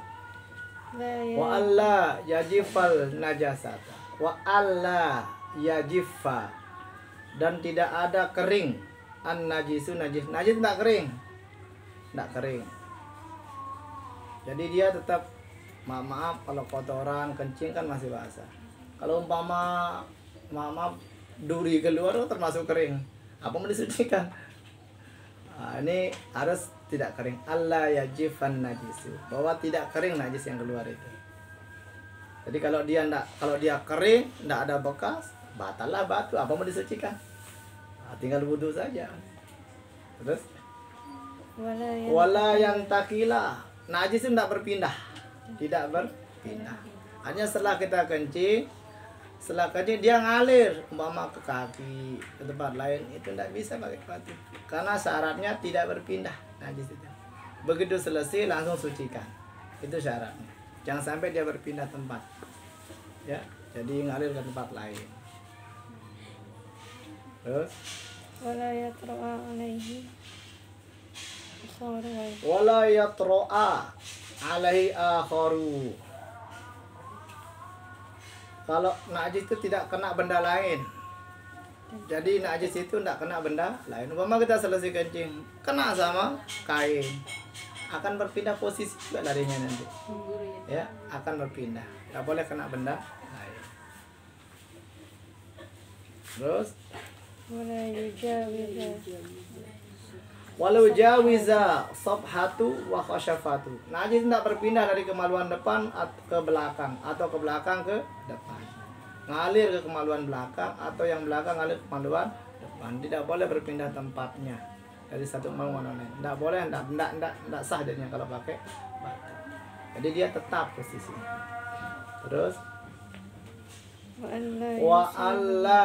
wa alla yajifal najasata. Wa alla yajifa, dan tidak ada kering. An najisu najis. Najis tidak kering. Tidak kering. Jadi dia tetap, maaf kalau kotoran kencing kan masih basah. Kalau umpama maaf duri keluar termasuk kering, apa mau disucikan? Ini harus tidak kering. Allah yajifan najisu, bahwa tidak kering najis yang keluar itu. Jadi kalau dia kering, tidak ada bekas, batallah batu, apa mau disucikan? Tinggal wudhu saja. Terus wala yang takilah, najis itu tidak berpindah. Tidak berpindah. Hanya setelah kita kencing, dia ngalir umpama ke kaki, ke tempat lain, itu tidak bisa pakai batu. Karena syaratnya tidak berpindah najis itu. Begitu selesai langsung sucikan. Itu syaratnya. Jangan sampai dia berpindah tempat. Ya, jadi ngalir ke tempat lain. Terus Wala yatra'a alaihi akharu. wala yatra'a alaihi akharu. Kalau najis itu tidak kena benda lain. Jadi najis itu tidak kena benda lain. Umpama kita selesai kencing, kena sama kain, akan berpindah posisi juga larinya nanti. Ya, akan berpindah. Tidak boleh kena benda lain. Terus Wala yujawiza. walau jawiza sabhatu wa khashafatu. Najis tidak berpindah dari kemaluan depan ke belakang atau ke belakang ke depan. Ngalir ke kemaluan belakang atau yang belakang ngalir ke kemaluan depan. Tidak boleh berpindah tempatnya dari satu kemaluan lain. Tidak boleh, tidak sah jadinya kalau pakai batu. Jadi dia tetap posisinya. Terus wa alla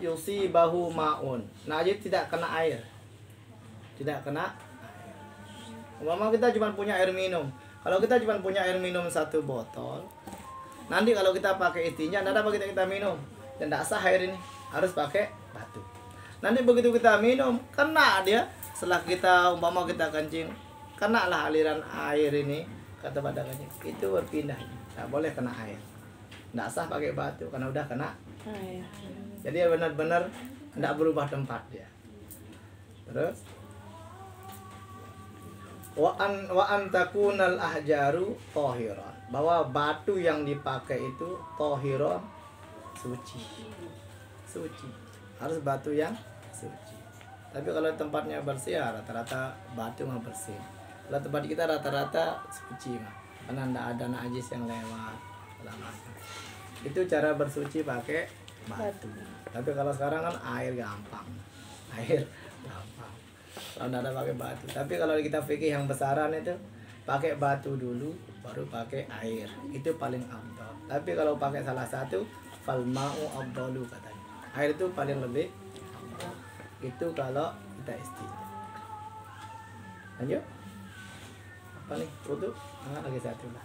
yusibahu ma'un. Najis tidak kena air. Tidak kena air. Umpama kita cuma punya air minum. Kalau kita cuma punya air minum 1 botol, nanti kalau kita pakai istinja, tidak apa kita minum. Dan tidak sah air ini. Harus pakai batu. Nanti begitu kita minum, kena dia. Setelah kita, umpama kita kencing, kena lah aliran air ini ke tempat kencing. Itu berpindah. Tidak boleh kena air. Tidak sah pakai batu karena udah kena air. Jadi benar-benar tidak berubah tempat dia. Terus wa an takunal ahjaru tahiran, bahwa batu yang dipakai itu tahiran, suci. Suci. Harus batu yang suci. Tapi kalau tempatnya bersih ya rata-rata batu mah bersih. Kalau tempat kita rata-rata suci mah. Karena tidak ada najis yang lewat. Itu cara bersuci pakai batu. Tapi kalau sekarang kan air gampang. Air gampang. Kalau tidak ada pakai batu. Tapi kalau kita fikih yang besaran itu pakai batu dulu baru pakai air. Itu paling afdal. Tapi kalau pakai salah satu fal ma'u afdalu katanya. Air itu paling lebih afdal. Itu kalau kita istinja. Lanjut. Apa nih? Wudu? Lagi satu lah.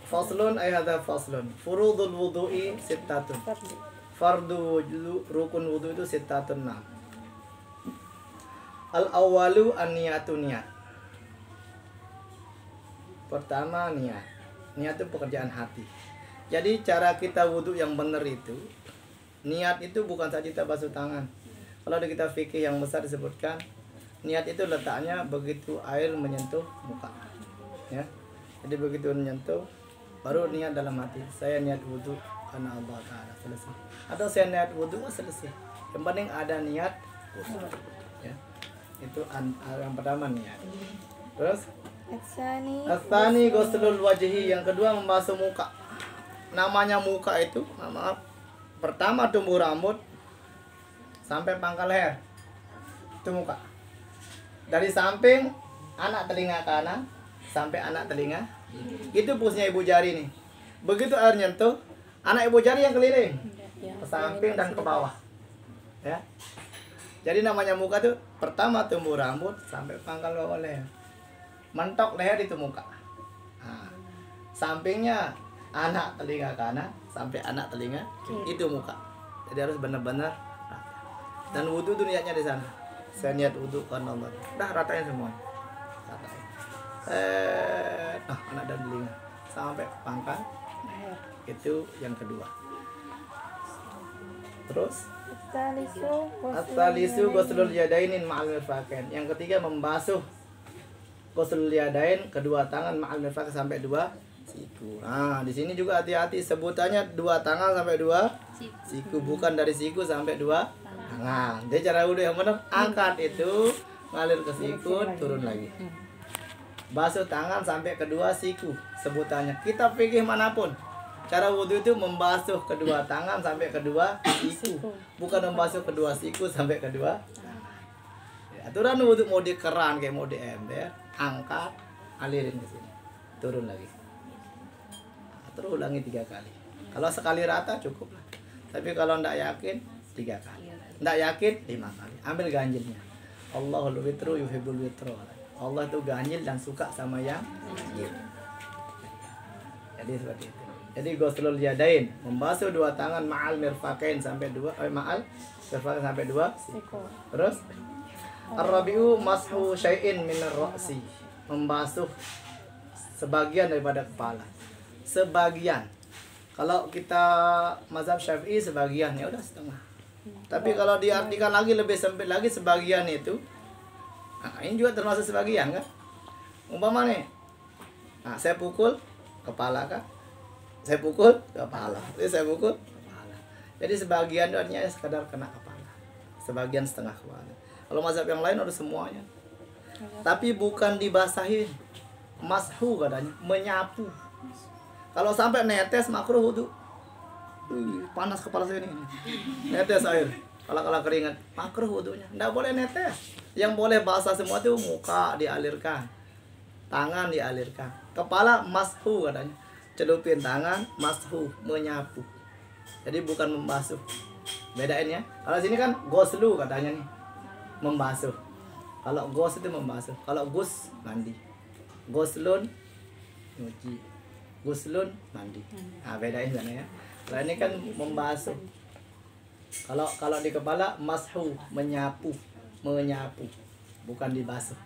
Faslun ay hadza faslun. Furudul wudu'i sittatun. Fardu rukun wudu itu sittatun 6. Al awalu an-niyatu, niat. Pertama niat. Niat itu pekerjaan hati. Jadi cara kita wudu yang benar itu, niat itu bukan saja kita basuh tangan. Kalau di kita fikih yang besar disebutkan, niat itu letaknya begitu air menyentuh muka. Ya. Jadi begitu menyentuh, baru niat dalam hati. Saya niat wudu karena Allah Ta'ala, selesai. Atau saya niat wudu, selesai. Yang penting ada niat wudu. Ya. Itu yang pertama niat. Terus Asani ghuslul wajhi, yang kedua membasuh muka. Namanya muka itu, pertama tumbuh rambut sampai pangkal leher. Itu muka. Dari samping anak telinga kanan sampai anak telinga, itu pusnya ibu jari nih. Begitu air nyentuh, anak ibu jari yang keliling ke samping dan ke bawah. Ya. Jadi namanya muka tuh pertama tumbuh rambut sampai pangkal bawah leher. Mentok leher itu muka. Nah, sampingnya anak telinga kanan sampai anak telinga kiri, itu muka. Jadi harus benar-benar rata. Dan wudu tuh niatnya di sana. Saya niat wudu karena Allah. Udah ratain semua. Ratain. Anak dan telinga sampai pangkal. Itu yang kedua. Terus At-talisu ghuslul yadainin ma'al mirfaqain. Yang ketiga membasuh ghuslul yadain, kedua tangan ma'al mirfaqain sampai 2 siku. Nah, di sini juga hati-hati sebutannya 2 tangan sampai 2 siku, bukan dari siku sampai 2 tangan. Jadi cara wudu yang benar, angkat itu ngalir ke siku, turun lagi. Basuh tangan sampai kedua siku sebutannya. Kita fikih manapun, cara wudu itu membasuh kedua tangan sampai kedua siku, bukan membasuh kedua siku sampai kedua. Aturan wudu mau di keran kayak mau di ember, angkat, alirin ke sini, turun lagi. Terus ulangi 3 kali. Kalau sekali rata cukup lah. Tapi kalau ndak yakin 3 kali. Ndak yakin 5 kali. Ambil ganjilnya. Allahul witru yuhibbul witru. Allah itu ganjil dan suka sama yang ganjil. Jadi seperti itu. Jadi ghuslul yadain, membasuh dua tangan ma'al mirfaqain sampai ma'al mirfaqain sampai dua. Terus ar-rabi'u mashu syai'in minar ra'si, membasuh sebagian daripada kepala. Sebagian. Kalau kita mazhab Syafi'i sebagian, ya udah setengah. Tapi kalau diartikan lagi lebih sempit lagi, sebagian itu, nah, ini juga termasuk sebagian kan? Umpama nih, nah, saya pukul kepala kan? Saya pukul kepala, jadi saya pukul kepala. Jadi sebagian itu artinya sekadar kena kepala, sebagian setengah kepala. Kalau mazhab yang lain ada semuanya. Tapi bukan dibasahin, mashu katanya, menyapu. Kalau sampai netes makruh wudu. Panas kepala saya ini. Netes air. Kalau keringat, makruh wudunya. Enggak boleh netes. Yang boleh basah semua itu muka dialirkan, tangan dialirkan, kepala mashu katanya. Celupin tangan, mashu, menyapu. Jadi bukan membasuh. Bedain ya. Kalau sini kan ghuslu katanya nih. Membasuh. Kalau ghus itu membasuh. Kalau gus mandi. Ghuslun nyuci. Ghuslun mandi. Nah, bedain kan ya. Kalau ini kan membasuh. Kalau di kepala mashu, menyapu, bukan dibasuh.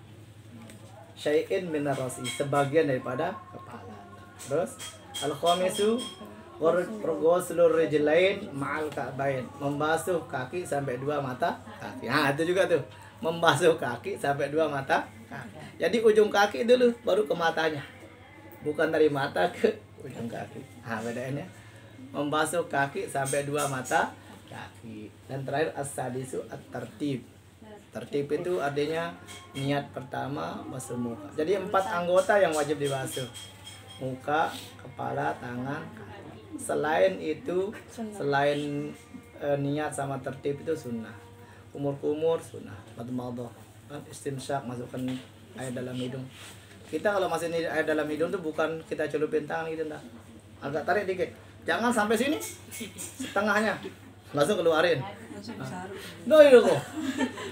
Syai'in minar rasi, sebagian daripada kepala. Terus al-khamisu ghuslur rijlain ma'al ka'bain, membasuh kaki sampai dua mata kaki. Nah, itu juga tuh, membasuh kaki sampai dua mata kaki. Jadi ujung kaki dulu baru ke matanya. Bukan dari mata ke ujung kaki. Nah, bedainnya. Membasuh kaki sampai dua mata kaki. Dan terakhir as-sadisu at-tertib. Tertib itu artinya niat pertama basuh muka. Jadi 4 anggota yang wajib dibasuh. Muka, kepala, tangan, kaki. Selain itu, selain niat sama tertib itu sunnah. Kumur-kumur sunnah. Madmadah, istimsyak, masukkan air dalam hidung. Kita kalau masih air dalam hidung tuh bukan kita celupin tangan gitu, enggak. Agak tarik dikit. Jangan sampai sini. Setengahnya. Langsung keluarin. Nah, itu kok.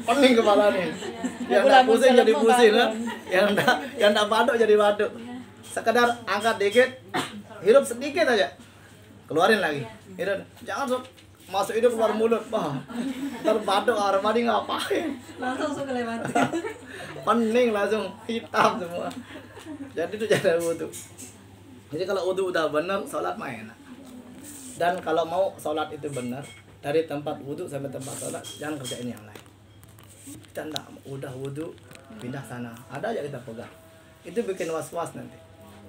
Pening kepala nih. Yang enggak pusing jadi pusing kan. Yang enggak baduk jadi baduk. Sekedar angkat dikit, hirup sedikit aja. Keluarin lagi. Hirup. Jangan masuk hidung keluar mulut. Wah. Ntar baduk orang mandi ngapain? Langsung kelewat. Pening langsung hitam semua. Jadi itu cara wudu. Jadi kalau wudu udah benar, sholat mah enak. Dan kalau mau sholat itu benar, dari tempat wudu sampai tempat sholat, jangan kerjain yang lain. Kita enggak, udah wudu, pindah sana. Ada aja kita pegang. Itu bikin was-was nanti.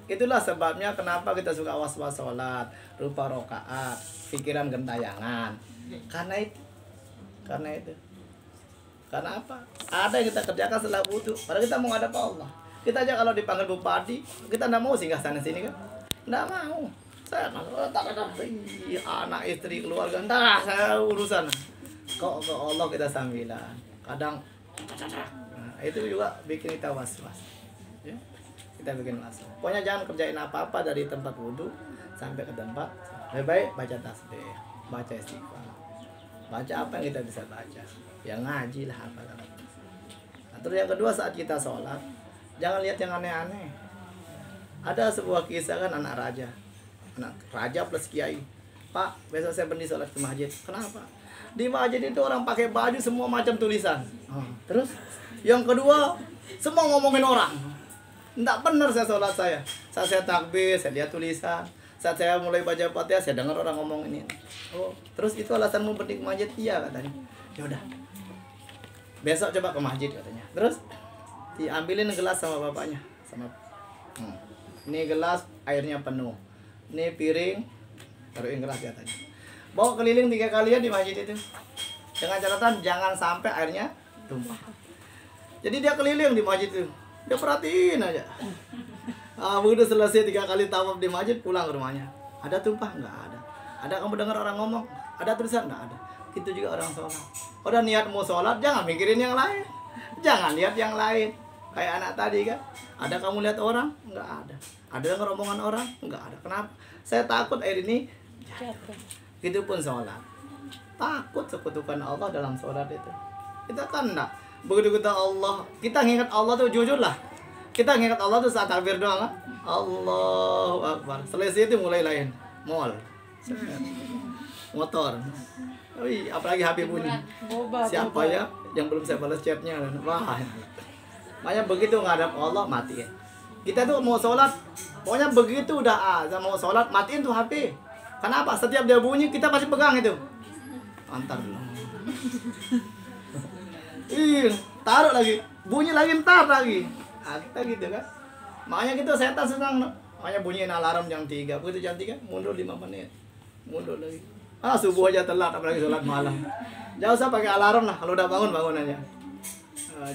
Itulah sebabnya kenapa kita suka was-was sholat, rupa rokaat, pikiran gentayangan. Karena itu. Karena apa? Ada yang kita kerjakan setelah wudu. Padahal kita mau ngadap Allah. Kita aja kalau dipanggil bupati, kita enggak mau singgah sana sini kan? Enggak mau. Saya tak ada anak istri keluarga. Enggak, saya urusan. Kok ke Allah kita sambilan. Kadang nah, itu juga bikin kita was-was. Ya? Kita bikin was-was. Pokoknya jangan kerjain apa-apa dari tempat wudu sampai ke tempat. Lebih baik baca tasbih, baca istighfar. Baca apa yang kita bisa baca. Ya ngaji lah apa. Nah, terus yang kedua saat kita sholat, jangan lihat yang aneh-aneh. Ada sebuah kisah kan anak raja plus kiai. Pak, besok saya pergi sholat ke masjid. Kenapa? Di masjid itu orang pakai baju semua macam tulisan. Terus yang kedua, semua ngomongin orang. Enggak benar saya sholat saya. Saat saya takbir, saya lihat tulisan. Saat saya mulai baca Fatihah, saya dengar orang ngomong ini. Oh, terus itu alasanmu pergi ke masjid? Iya katanya. Ya udah. Besok coba ke masjid katanya. Terus diambilin gelas sama bapaknya, ini gelas airnya penuh, ini piring taruhin gelas katanya, bawa keliling 3 kalian di masjid itu dengan catatan jangan sampai airnya tumpah. Jadi dia keliling di masjid itu, dia perhatiin aja. Udah selesai 3 kali tawaf di masjid, pulang ke rumahnya, ada tumpah? Nggak ada. Ada kamu dengar orang ngomong? Ada tulisan? Nggak ada. Itu juga orang sholat. Udah niat mau sholat, jangan mikirin yang lain, jangan lihat yang lain. Kayak anak tadi kan, ada kamu lihat orang? Enggak ada. Ada dengar omongan orang? Enggak ada. Kenapa? Saya takut air ini jatuh. Itu pun sholat. Takut sekutukan Allah dalam sholat itu. Kita kan enggak Begitu kita Allah, kita ngingat Allah tuh jujur lah. Kita ngingat Allah tuh saat takbir doang kan? Allahu Akbar. Selesai itu mulai lain. Mall. Motor. Wih, apalagi HP bunyi. Siapa ya yang belum saya balas chatnya? Wah. Makanya begitu ngadap Allah matiin. Kita tuh mau sholat, pokoknya begitu udah azan mau sholat matiin tuh HP. Kenapa? Setiap dia bunyi kita pasti pegang itu. Antar dulu. Taruh lagi, bunyi lagi ntar lagi. Kita gitu kan. Makanya kita setan senang. Makanya bunyiin alarm jam 3. Begitu jam 3 mundur 5 menit. Mundur lagi. Subuh aja telat apalagi sholat malam. Jangan usah pakai alarm lah, kalau udah bangun aja.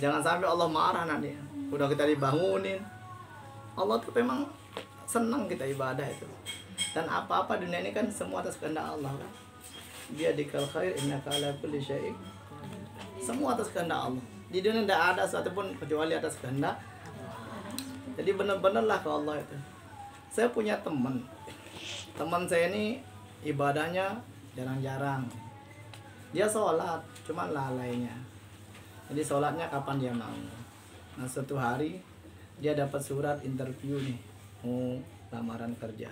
Jangan sampai Allah marah nanti. Udah kita dibangunin. Allah tuh memang senang kita ibadah itu. Dan apa-apa dunia ini kan semua atas kehendak Allah kan. Dia dikal khair innaka ala kulli syai'in. Semua atas kehendak Allah. Di dunia tidak ada sesuatu pun kecuali atas kehendak. Jadi benar-benarlah ke Allah itu. Saya punya teman. Teman saya ini ibadahnya jarang-jarang. Dia sholat, cuman lalainya. Jadi sholatnya kapan dia mau. Nah suatu hari dia dapat surat interview nih, mau lamaran kerja,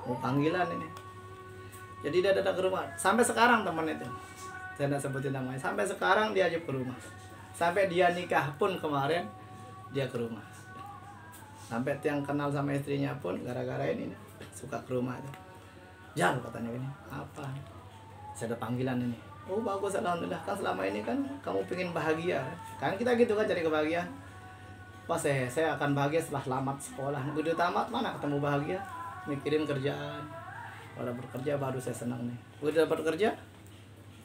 mau panggilan ini. Jadi dia datang ke rumah. Sampai sekarang teman itu, saya tidak sebutin namanya. Sampai sekarang dia aja ke rumah. Sampai dia nikah pun kemarin dia ke rumah. Sampai yang kenal sama istrinya pun gara-gara ini suka ke rumah itu. Jal katanya ini apa? Saya ada panggilan ini. Oh bagus alhamdulillah, kan selama ini kan kamu pengen bahagia kan kita gitu kan cari kebahagiaan. Pas saya akan bahagia setelah tamat sekolah. Begitu tamat mana ketemu bahagia? Mikirin kerjaan. Kalau bekerja baru saya senang nih. Begitu dapat kerja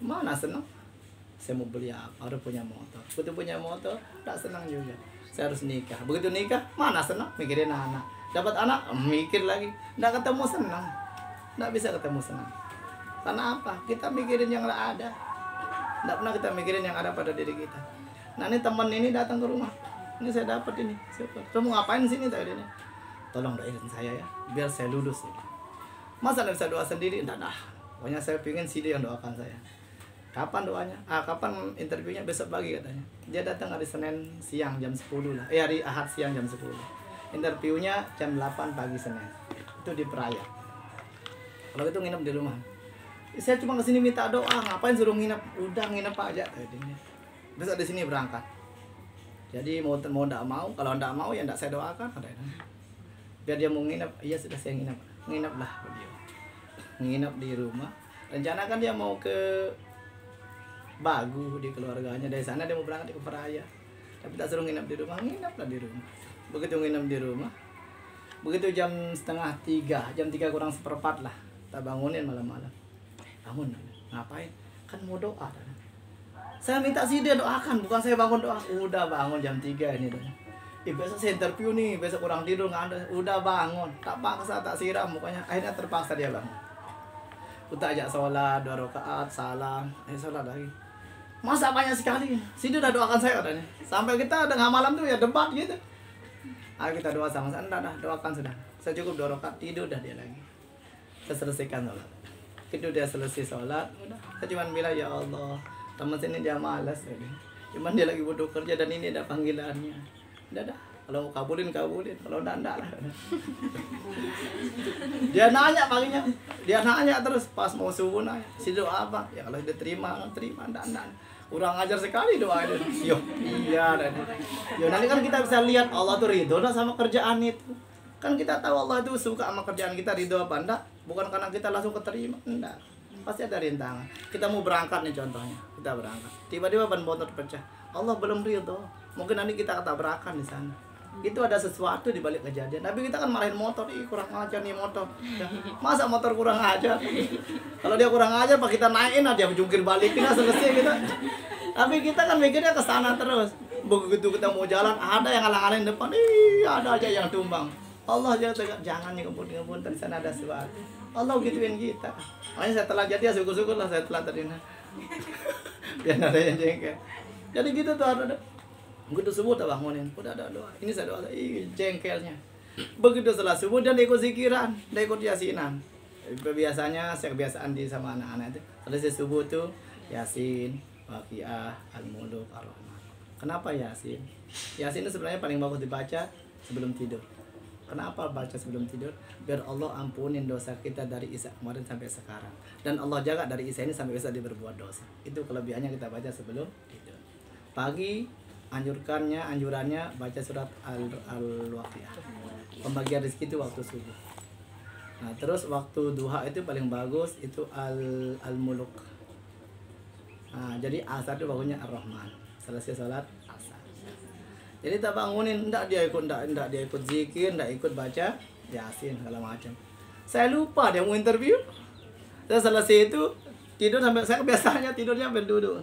mana senang? Saya mau beli apa? Harus punya motor. Begitu punya motor tak senang juga. Saya harus nikah. Begitu nikah mana senang? Mikirin anak. Dapat anak mikir lagi. Nggak ketemu senang. Nggak bisa ketemu senang. Karena apa? Kita mikirin yang nggak ada. Nggak pernah kita mikirin yang ada pada diri kita. Nah ini teman ini datang ke rumah. Ini saya dapat ini. Kamu ngapain sini tadi ini? Tolong doain saya ya, biar saya lulus. Masa nggak bisa doa sendiri? Nggak dah. Pokoknya saya pengen sih dia yang doakan saya. Kapan doanya? Kapan interviewnya? Besok pagi katanya. Dia datang hari Senin siang jam 10 lah. Hari Ahad siang jam 10. Interviewnya jam 8 pagi Senin. Itu di Peraya. Kalau itu nginep di rumah. Saya cuma kesini minta doa, ngapain suruh nginep? Udah nginep aja tadinya. Besok di sini berangkat. Jadi mau enggak mau, kalau enggak mau ya enggak saya doakan katanya. Biar dia mau nginep, iya sudah saya nginep. Ngineplah beliau. Nginep di rumah. Rencana kan dia mau ke Bagu di keluarganya. Dari sana dia mau berangkat ke Peraya. Tapi tak suruh nginep di rumah, ngineplah di rumah. Begitu nginep di rumah, begitu jam 2:30, jam 3 kurang seperempat lah. Tak bangunin malam-malam. Bangun, ngapain? Kan mau doa. Saya minta sih dia doakan, bukan saya bangun doa. Udah bangun jam 3 ini. Besok saya interview nih, besok kurang tidur nggak ada. Udah bangun, tak paksa, tak siram mukanya. Akhirnya terpaksa dia bangun. Udah ajak sholat, 2 rakaat, salam, sholat lagi. Masa banyak sekali? Sini udah doakan saya katanya. Sampai kita tengah malam tuh ya debat gitu. Ayo kita doa sama-sama. Enggak, doakan sudah. Saya cukup 2 rakaat, tidur dah dia lagi. Saya selesaikan sholat. Itu dia selesai sholat, udah. Saya cuma bilang ya Allah, teman sini dia malas tadi. Cuman dia lagi butuh kerja dan ini ada panggilannya. Udah. Kalau kabulin, kalau enggak lah. Dia nanya paginya. Dia nanya terus pas mau subuh nanya, "Si doa apa?" Ya kalau dia terima, enggak. Kurang ajar sekali doa itu. Yo, iya dan. Yo nanti kan kita bisa lihat Allah tuh ridho sama kerjaan itu. Kan kita tahu Allah itu suka sama kerjaan kita, ridho apa enggak? Bukan karena kita langsung keterima, enggak. Pasti ada rintangan. Kita mau berangkat nih contohnya, kita berangkat. Tiba-tiba ban motor pecah. Allah belum ridho. Mungkin nanti kita ketabrakan di sana. Itu ada sesuatu di balik kejadian. Tapi kita kan marahin motor, kurang ajar nih motor. Masa motor kurang ajar? Kalau dia kurang ajar, pak kita naikin aja, jungkir balikin selesai kita. Tapi kita kan mikirnya ke sana terus. Begitu kita mau jalan, ada yang ngalang-ngalangin depan, ada aja yang tumbang. Allah jangan ngebut-ngebut, di sana ada sesuatu. Allah gituin kita. Makanya saya telat jadi ya syukur-syukur lah saya telat tadi. Biar ada yang jengkel. Jadi gitu tuh ada. Begitu subuh tak bangunin, udah ada doa. Ini saya doa, jengkelnya. Begitu setelah subuh dan ikut zikiran, dan ikut yasinan. Biasanya saya kebiasaan di sama anak-anak itu. Selesai subuh tuh yasin, waqiah, al-muluk, ar-rahman. Kenapa Yasin? Yasin itu sebenarnya paling bagus dibaca sebelum tidur. Kenapa baca sebelum tidur? Biar Allah ampunin dosa kita dari Isya kemarin sampai sekarang. Dan Allah jaga dari Isya ini sampai bisa dia berbuat dosa. Itu kelebihannya kita baca sebelum tidur. Pagi anjurannya baca surat Al-Waqiah. Pembagian rezeki itu waktu subuh. Nah, terus waktu duha itu paling bagus itu Al-Muluk. Nah, jadi asar itu bagusnya Ar-Rahman. Selesai salat asar. Jadi tak bangunin, enggak dia ikut zikir, enggak ikut baca Yasin segala macam. Saya lupa dia mau interview. Saya selesai itu tidur sampai saya biasanya tidurnya berduduk.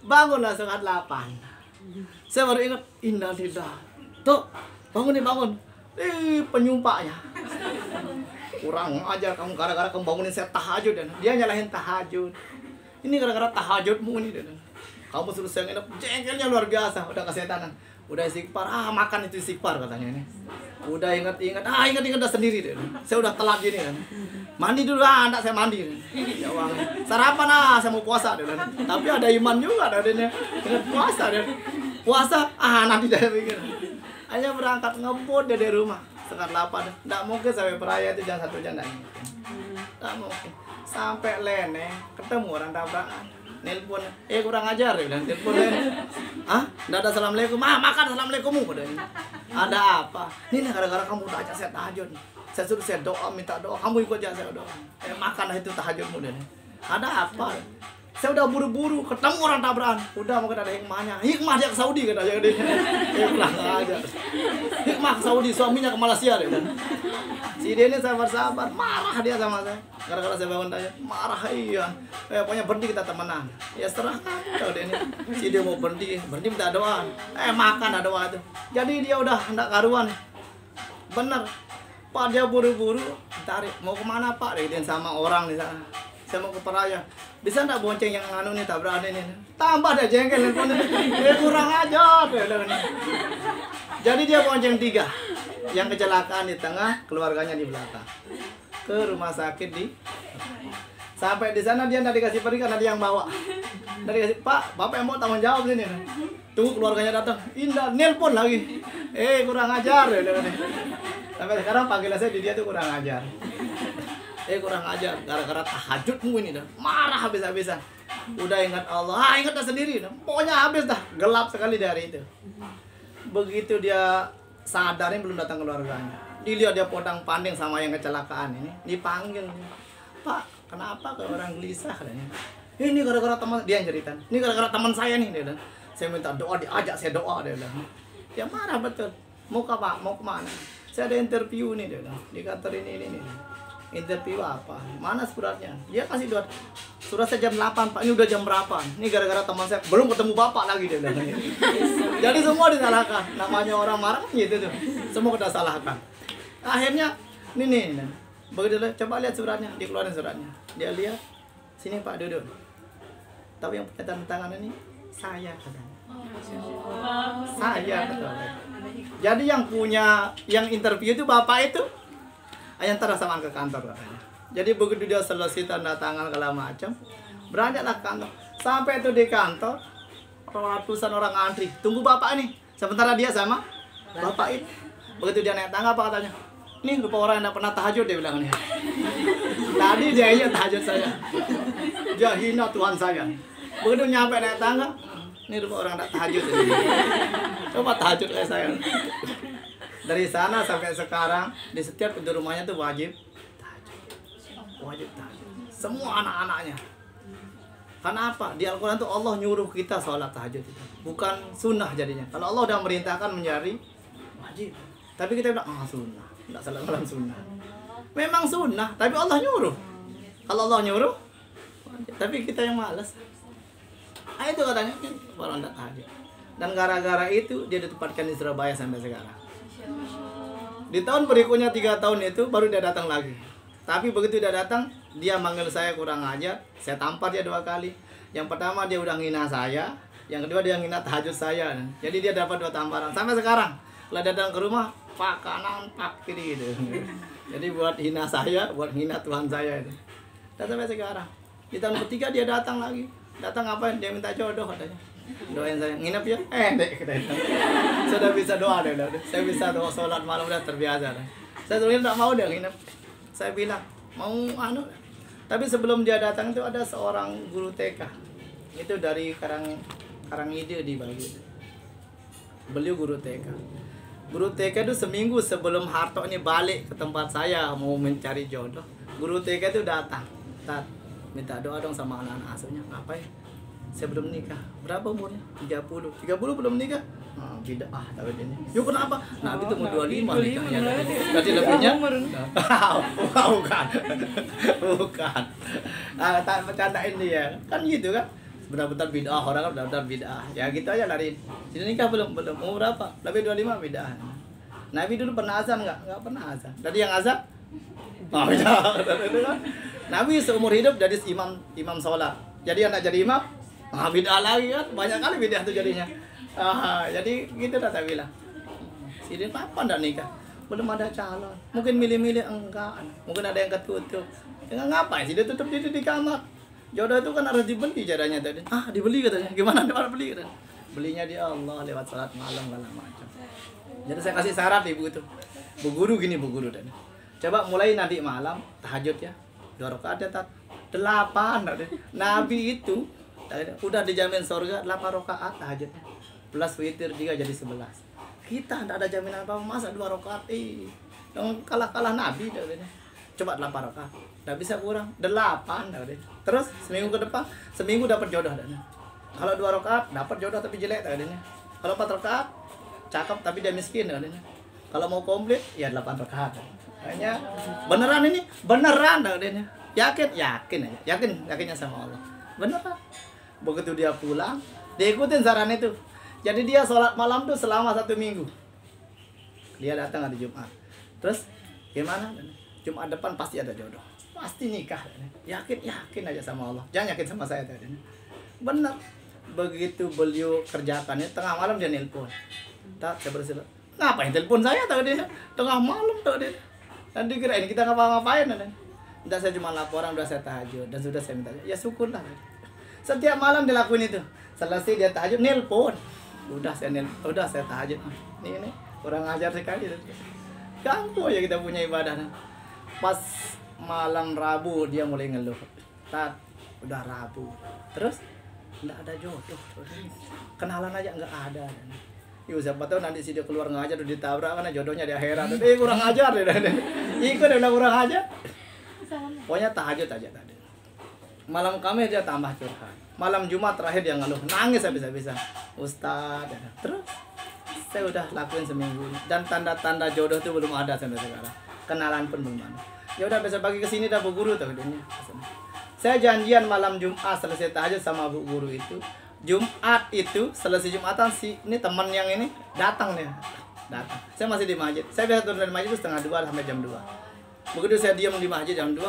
Bangunlah setengah 8. Saya baru ingat innalillahi. Tuh, bangun. Penyumpahnya. Kurang ajar kamu gara-gara kamu bangunin saya tahajud dan dia nyalahin tahajud. Ini gara-gara tahajudmu ini dan kamu suruh saya nginep, jengkelnya luar biasa, udah kesetanan. Udah istighfar, makan itu istighfar katanya ini. Udah ingat dah sendiri deh. Saya udah telat gini kan. Mandi dulu enggak saya mandi. Ya uang. Sarapan saya mau puasa deh. Tapi ada iman juga ada deh. Ingat puasa deh. Puasa nanti saya pikir. Hanya berangkat ngebut dari rumah setengah 8. Enggak mungkin sampai peraya itu jam 1 jam enggak. Enggak mungkin. Sampai Lene ketemu orang tabrakan. Nelpon, kurang ajar ya bilang, telepon nggak ada assalamualaikum, makan assalamualaikum udah. Ada apa? Ini gara-gara kamu udah ajak saya tahajud. Saya suruh saya doa, minta doa, kamu ikut aja saya doa. Makanlah itu tahajudmu deh. Ada apa? Saya udah buru-buru ketemu orang tabrakan. Udah mungkin ada hikmahnya. Hikmah dia ke Saudi katanya dia. Kurang ajar. Hikmah ke Saudi, suaminya ke Malaysia deh. Si dia ini sabar-sabar, marah dia sama saya. Gara-gara saya bangun tanya, marah iya. Pokoknya berhenti kita temenan. Ya serah kalau dia ini. Si dia mau berhenti minta doa. Makan ada doa itu. Jadi dia udah hendak karuan. Bener. Pak dia buru-buru tarik. Mau kemana Pak? Dia sama orang di sana. Saya mau ke Peraya. Bisa enggak bonceng yang anu nih tabrakan ini? Tambah deh jengkel teleponnya. Kurang ajar. Jadi dia bonceng 3. Yang kecelakaan di tengah, keluarganya di belakang. Ke rumah sakit sampai di sana dia enggak dikasih pergi karena dia yang bawa. Dari kasih, Pak, Bapak yang mau tanggung jawab sini. Tunggu keluarganya datang. Indah nelpon lagi. Kurang ajar ya. Sampai sekarang panggilan saya di dia tuh kurang ajar. Kurang ajar gara-gara tahajudmu ini dah. Marah habis-habisan. Udah ingat Allah, ingat dah sendiri dah. Pokoknya habis dah, gelap sekali dari itu. Begitu dia sadarin belum datang keluarganya. Dilihat dia podang-panding sama yang kecelakaan ini, dipanggil. Pak, kenapa ke orang gelisah katanya? Ini gara-gara teman dia yang cerita. Ini gara-gara teman saya nih dia dah. Saya minta doa, diajak saya doa dia dah. Dia marah betul. Mau ke Pak, mau kemana? Saya ada interview nih dia dah. Di kantor ini. Interview apa? Mana suratnya? Dia kasih surat saya jam 8, Pak. Ini udah jam berapa? Ini gara-gara teman saya belum ketemu Bapak lagi dia bilang. Jadi semua disalahkan. Namanya orang marah gitu tuh. Semua kita salahkan. Akhirnya nih. Begitu coba lihat suratnya, dikeluarin suratnya. Dia lihat, sini Pak duduk. Tapi yang punya tanda tangan ini saya katanya. Saya katanya. Jadi yang interview itu Bapak itu yang sama ke kantor katanya. Jadi begitu dia selesai tanda tangan segala macam, beranjaklah ke kantor. Sampai itu di kantor, ratusan orang antri. Tunggu Bapak nih. Sementara dia sama Bapak itu. Begitu dia naik tangga apa katanya? Ini rupa orang yang tidak pernah tahajud dia bilang nih. Tadi dia ingat tahajud saya. Dia hina Tuhan saya. Begitu nyampe naik tangga, ini rupa orang tidak tahajud. Coba tahajud kayak saya. Dari sana sampai sekarang di setiap pintu rumahnya tuh wajib tahajud. Semua anak-anaknya. Karena apa? Di Al-Quran tuh Allah nyuruh kita sholat tahajud itu. Bukan sunnah jadinya. Kalau Allah udah merintahkan menjadi wajib. Tapi kita bilang sunnah. Tidak salah dalam sunnah. Memang sunnah, tapi Allah nyuruh. Kalau Allah nyuruh, tapi kita yang malas. Itu katanya orang tidak tahajud. Dan gara-gara itu dia ditempatkan di Surabaya sampai sekarang. Di tahun berikutnya 3 tahun itu baru dia datang lagi. Tapi begitu dia datang, dia manggil saya kurang ajar. Saya tampar dia 2 kali. Yang pertama dia udah ngina saya, yang kedua dia ngina tahajud saya. Jadi dia dapat 2 tamparan sampai sekarang. Kalau datang ke rumah, Pak kanan, Pak kiri gitu. Jadi buat hina saya, buat hina Tuhan saya itu. Dan sampai sekarang. Di tahun ketiga dia datang lagi. Datang apa? Dia minta jodoh katanya. doain saya nginep ya sudah bisa doa deh udah. Saya bisa doa sholat malam udah terbiasa deh. Saya sebenarnya nggak mau dia nginep, saya bilang mau anu, tapi sebelum dia datang itu ada seorang guru TK itu dari Karangide di Bali. Beliau guru TK. Guru TK itu seminggu sebelum Harto ini balik ke tempat saya mau mencari jodoh, guru TK itu datang, minta doa dong sama anak-anak asuhnya. Ngapain? Saya belum nikah. Berapa umurnya? 30 belum nikah. Nah, bid'ah tahu ini. Yuk kenapa? Nabi itu mau 25 nikahnya. Berarti lebihnya. Bukan. Bukan. Ah, tak bercandain dia. Kan gitu kan. Benar-benar bid'ah, orang kan benar-benar bid'ah. Ya gitu aja lari. Sudah nikah belum? Umur berapa? Lebih 25 bid'ah. Nabi dulu pernah azan enggak? Enggak pernah azan. Tadi yang azan? Oh, ya. Nabi seumur hidup jadi imam sholat. Jadi anak jadi imam, bid'ah lagi kan. Banyak kali bid'ah itu jadinya. Jadi gitu dah saya bilang. Sini kapan dah nikah? Belum ada calon. Mungkin milih-milih enggak. Mungkin ada yang ketutup. Enggak ngapain sih dia tutup diri di kamar. Jodoh itu kan harus dibeli caranya tadi. Dibeli katanya. Gimana dia beli katanya? Belinya di Allah lewat salat malam segala macam. Jadi saya kasih syarat ibu itu. Bu guru gini Bu guru tadi. Coba mulai nanti malam tahajud ya. 2 rakaat ya 8. Nabi itu udah dijamin surga 8 rakaat tahajudnya. Plus witir juga jadi 11. Kita tidak ada jaminan apa masa 2 rakaat yang kalah Nabi katanya. Coba 8 rakaat. Tidak bisa kurang 8 katanya. Terus seminggu ke depan seminggu dapat jodoh katanya. Kalau 2 rakaat dapat jodoh tapi jelek katanya. Kalau 4 rakaat cakep tapi dia miskin katanya. Kalau mau komplit ya 8 rakaat. Kayaknya beneran ini, beneran katanya. Yakinnya sama Allah. Beneran. Begitu dia pulang, dia ikutin saran itu. Jadi dia sholat malam tuh selama 1 minggu. Dia datang hari Jumat. Terus gimana? Jumat depan pasti ada jodoh. Pasti nikah. Yakin aja sama Allah. Jangan yakin sama saya tadi. Bener. Begitu beliau kerjakannya tengah malam dia nelpon. Saya bersilat. Ngapain telepon saya tadi? Tengah malam tadi. Dan dikirain kita ngapa-ngapain tadi. Udah saya cuma laporan, udah saya tahajud dan sudah saya minta. Ya syukurlah. Setiap malam dilakuin itu. Selesai dia tahajud nelpon. Udah saya tahajud. Ini kurang ajar sekali. Ganggu aja kita punya ibadah. Pas malam Rabu dia mulai ngeluh. Udah Rabu. Terus enggak ada jodoh. Kenalan aja enggak ada. Yuk siapa tahu nanti si dia keluar ngajar udah ditabrak karena jodohnya di akhirat. Kurang ajar deh. Ikut udah kurang ajar. Pokoknya tahajud aja tadi. Malam Kamis dia tambah curhat. Malam Jumat terakhir dia ngeluh, nangis habis-habisan. Ustaz, terus saya udah lakuin seminggu dan tanda-tanda jodoh itu belum ada sampai sekarang. Kenalan pun belum ada. Ya udah besok pagi kesini dah Bu Guru tuh dunia. Saya janjian malam Jumat selesai tahajud sama Bu Guru itu. Jumat itu selesai Jumatan ini teman yang ini datang. Saya masih di masjid. Saya biasa turun dari masjid itu 1:30 sampai jam 2. Begitu saya diam di masjid jam 2,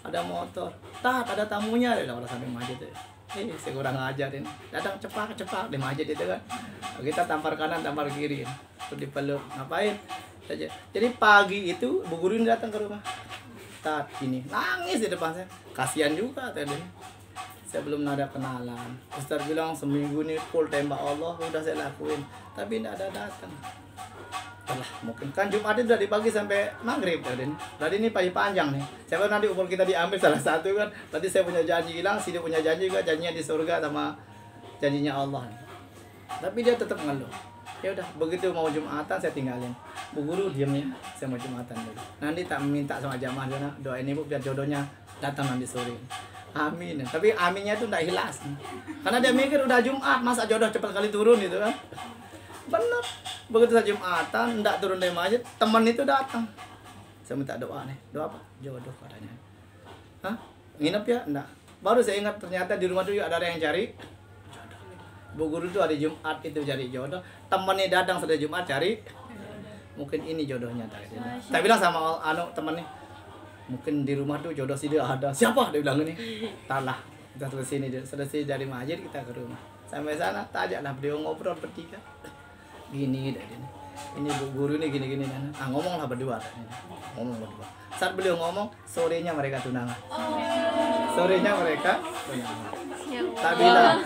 ada motor. Ada tamunya dia udah sampai masjid itu. Saya kurang ajar ini. Datang cepat di masjid itu kan. Kita tampar kanan, tampar kiri. Terus dipeluk. Ngapain? Jadi pagi itu Bu Guru ini datang ke rumah. Ini nangis di depan saya. Kasihan juga tadi. Saya belum ada kenalan. Ustaz bilang seminggu ini full tembak Allah udah saya lakuin, tapi tidak ada datang. Mungkin kan Jumat itu dari pagi sampai maghrib tadi. Tadi ini pagi panjang nih. Siapa nanti umur kita diambil salah satu kan. Tadi saya punya janji hilang, si dia punya janji juga, janjinya di surga sama janjinya Allah. Tapi dia tetap ngeluh. Ya udah, begitu mau Jumatan saya tinggalin. Bu Guru diamnya, saya mau Jumatan dulu. Nanti tak minta sama jamaah doain ibu biar jodohnya datang nanti sore. Amin. Tapi aminnya itu tidak hilas. Karena dia mikir udah Jumat, masa jodoh cepat kali turun gitu kan. Bener. Begitu saya Jumatan, tidak turun dari masjid, teman itu datang. Saya minta doa nih. Doa apa? Jodoh katanya. Nginep ya? Enggak. Baru saya ingat ternyata di rumah itu ada yang cari jodoh. Bu Guru itu hari Jumat itu cari jodoh. Temannya datang sudah Jumat cari. Mungkin ini jodohnya tadi. Saya bilang sama temannya, mungkin di rumah tuh jodoh sih dia ada. Siapa? Dia bilang ini. Talah. Kita selesai dari masjid kita ke rumah. Sampai sana tajaklah beliau ngobrol bertiga. Gini dari ini Bu Guru ini gini ngomonglah berdua. Ngomong berdua. Saat beliau ngomong, sorenya mereka tunangan. Sorenya mereka tunangan. Tak bilang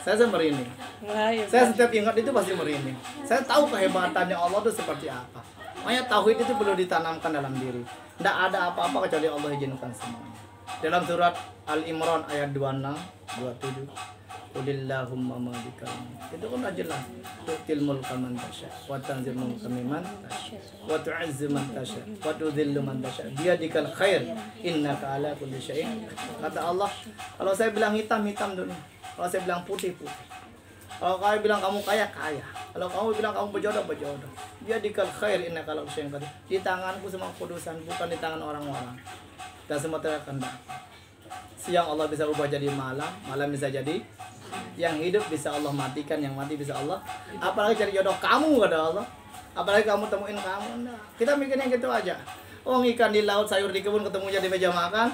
Saya merinding. Wah, ya. Saya setiap ingat itu pasti merinding. Saya tahu kehebatannya Allah itu seperti apa. Makanya tauhid itu perlu ditanamkan dalam diri. Tidak ada apa-apa kecuali Allah izinkan semuanya. Dalam surat Al-Imran ayat 26, 27. Qulillahumma malikal mulk. Itu kan jelas. Tu'til mulka man tasya wa tanzilul mulka mimman tasya wa tu'izzu man tasya wa tudhillu man tasya. Biyadikal khair innaka ala kulli syai'in. Kata Allah, kalau saya bilang hitam, hitam dunia. Kalau saya bilang putih, putih. Kalau kamu bilang kamu kaya, kaya. Kalau kamu bilang kamu berjodoh, berjodoh. Biyadikal khair innaka ala kulli syai'in qadir. Di tanganku semua kudusan, bukan di tangan orang-orang. Dan semua terkehendak. Siang Allah bisa ubah jadi malam, malam bisa jadi yang hidup bisa Allah matikan, yang mati bisa Allah. Apalagi cari jodoh kamu kata Allah. Apalagi kamu temuin kamu. Nah, kita mikirnya gitu aja. Oh, ikan di laut, sayur di kebun, ketemu di meja makan.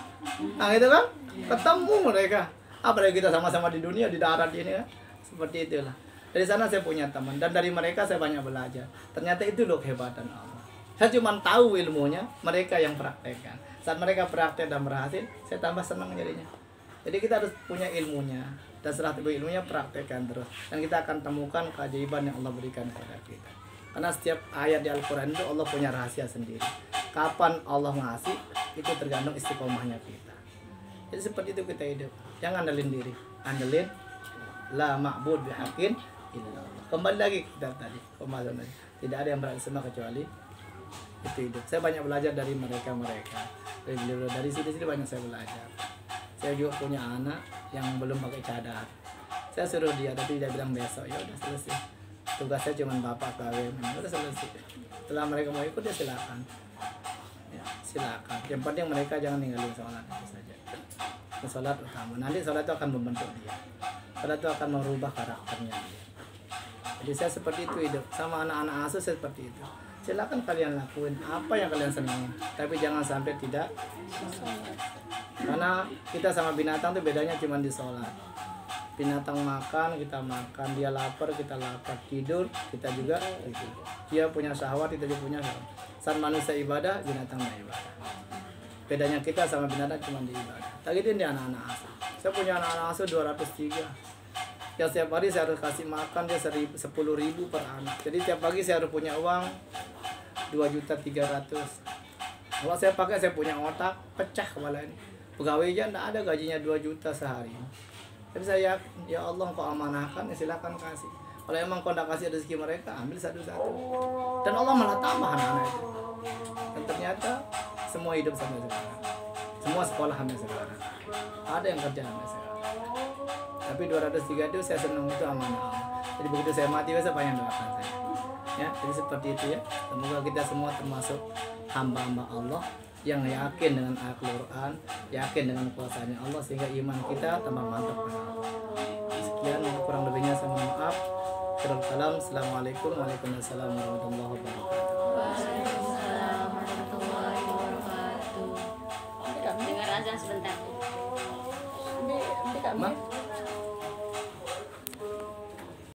Nah, gitu kan? Ketemu mereka. Apalagi kita sama-sama di dunia, di darat ini kan. Seperti itulah. Dari sana saya punya teman dan dari mereka saya banyak belajar. Ternyata itu loh kehebatan Allah. Saya cuma tahu ilmunya, mereka yang praktekkan. Saat mereka praktek dan berhasil, saya tambah senang jadinya. Jadi kita harus punya ilmunya. Dan setelah ilmunya praktekkan terus. Dan kita akan temukan keajaiban yang Allah berikan kepada kita. Karena setiap ayat di Al-Quran itu Allah punya rahasia sendiri. Kapan Allah ngasih, itu tergantung istiqomahnya kita. Jadi seperti itu kita hidup. Jangan andalin diri. Andalin la ma'bud bihaqqin illallah. Kembali lagi kita tadi. Tidak ada yang bersama kecuali itu hidup. Saya banyak belajar dari mereka-mereka. Dari sini-sini banyak saya belajar. Saya juga punya anak yang belum pakai cadar. Saya suruh dia, tapi dia bilang besok. Ya udah selesai. Tugasnya cuma bapak kawin. Udah selesai. Setelah mereka mau ikut, ya silakan. Ya, silakan. Yang penting mereka jangan ninggalin sholat itu saja. Sholat utama. Nanti sholat itu akan membentuk dia. Sholat itu akan merubah karakternya dia. Jadi saya seperti itu hidup. Sama anak-anak asuh saya seperti itu. Silakan kalian lakuin apa yang kalian senang, tapi jangan sampai tidak. Karena kita sama binatang tuh bedanya cuma di sholat. Binatang makan, kita makan. Dia lapar, kita lapar. Tidur, kita juga tidur. Dia punya syahwat, kita juga punya syahwat. Saat manusia ibadah, binatang tidak ibadah. Bedanya kita sama binatang cuma di ibadah. Tadi itu di anak-anak asuh. Saya punya anak-anak asuh 203. Ya setiap hari saya harus kasih makan dia 10.000 per anak. Jadi tiap pagi saya harus punya uang 2.300.000. Kalau saya pakai, saya punya otak pecah kepala ini. Pegawai aja tidak ada gajinya 2 juta sehari. Tapi saya ya Allah kau amanahkan, ya silakan kasih. Kalau emang kau tidak kasih rezeki mereka, ambil satu-satu. Dan Allah malah tambah anak-anak itu. Dan ternyata semua hidup sampai sekarang. Semua sekolah sampai sekarang. Ada yang kerja sampai sekarang. Tapi 203 itu saya senang, itu amanah. Jadi begitu saya mati, saya banyak doakan saya. Ya, jadi seperti itu ya. Semoga kita semua termasuk hamba-hamba Allah yang yakin dengan Al-Quran, yakin dengan kuasanya Allah, sehingga iman kita tambah mantap. Sekian, kurang lebihnya saya mohon maaf. Salam. Assalamualaikum warahmatullahi wabarakatuh. Waalaikumsalam warahmatullahi wabarakatuh. Dengar azan sebentar. Ma?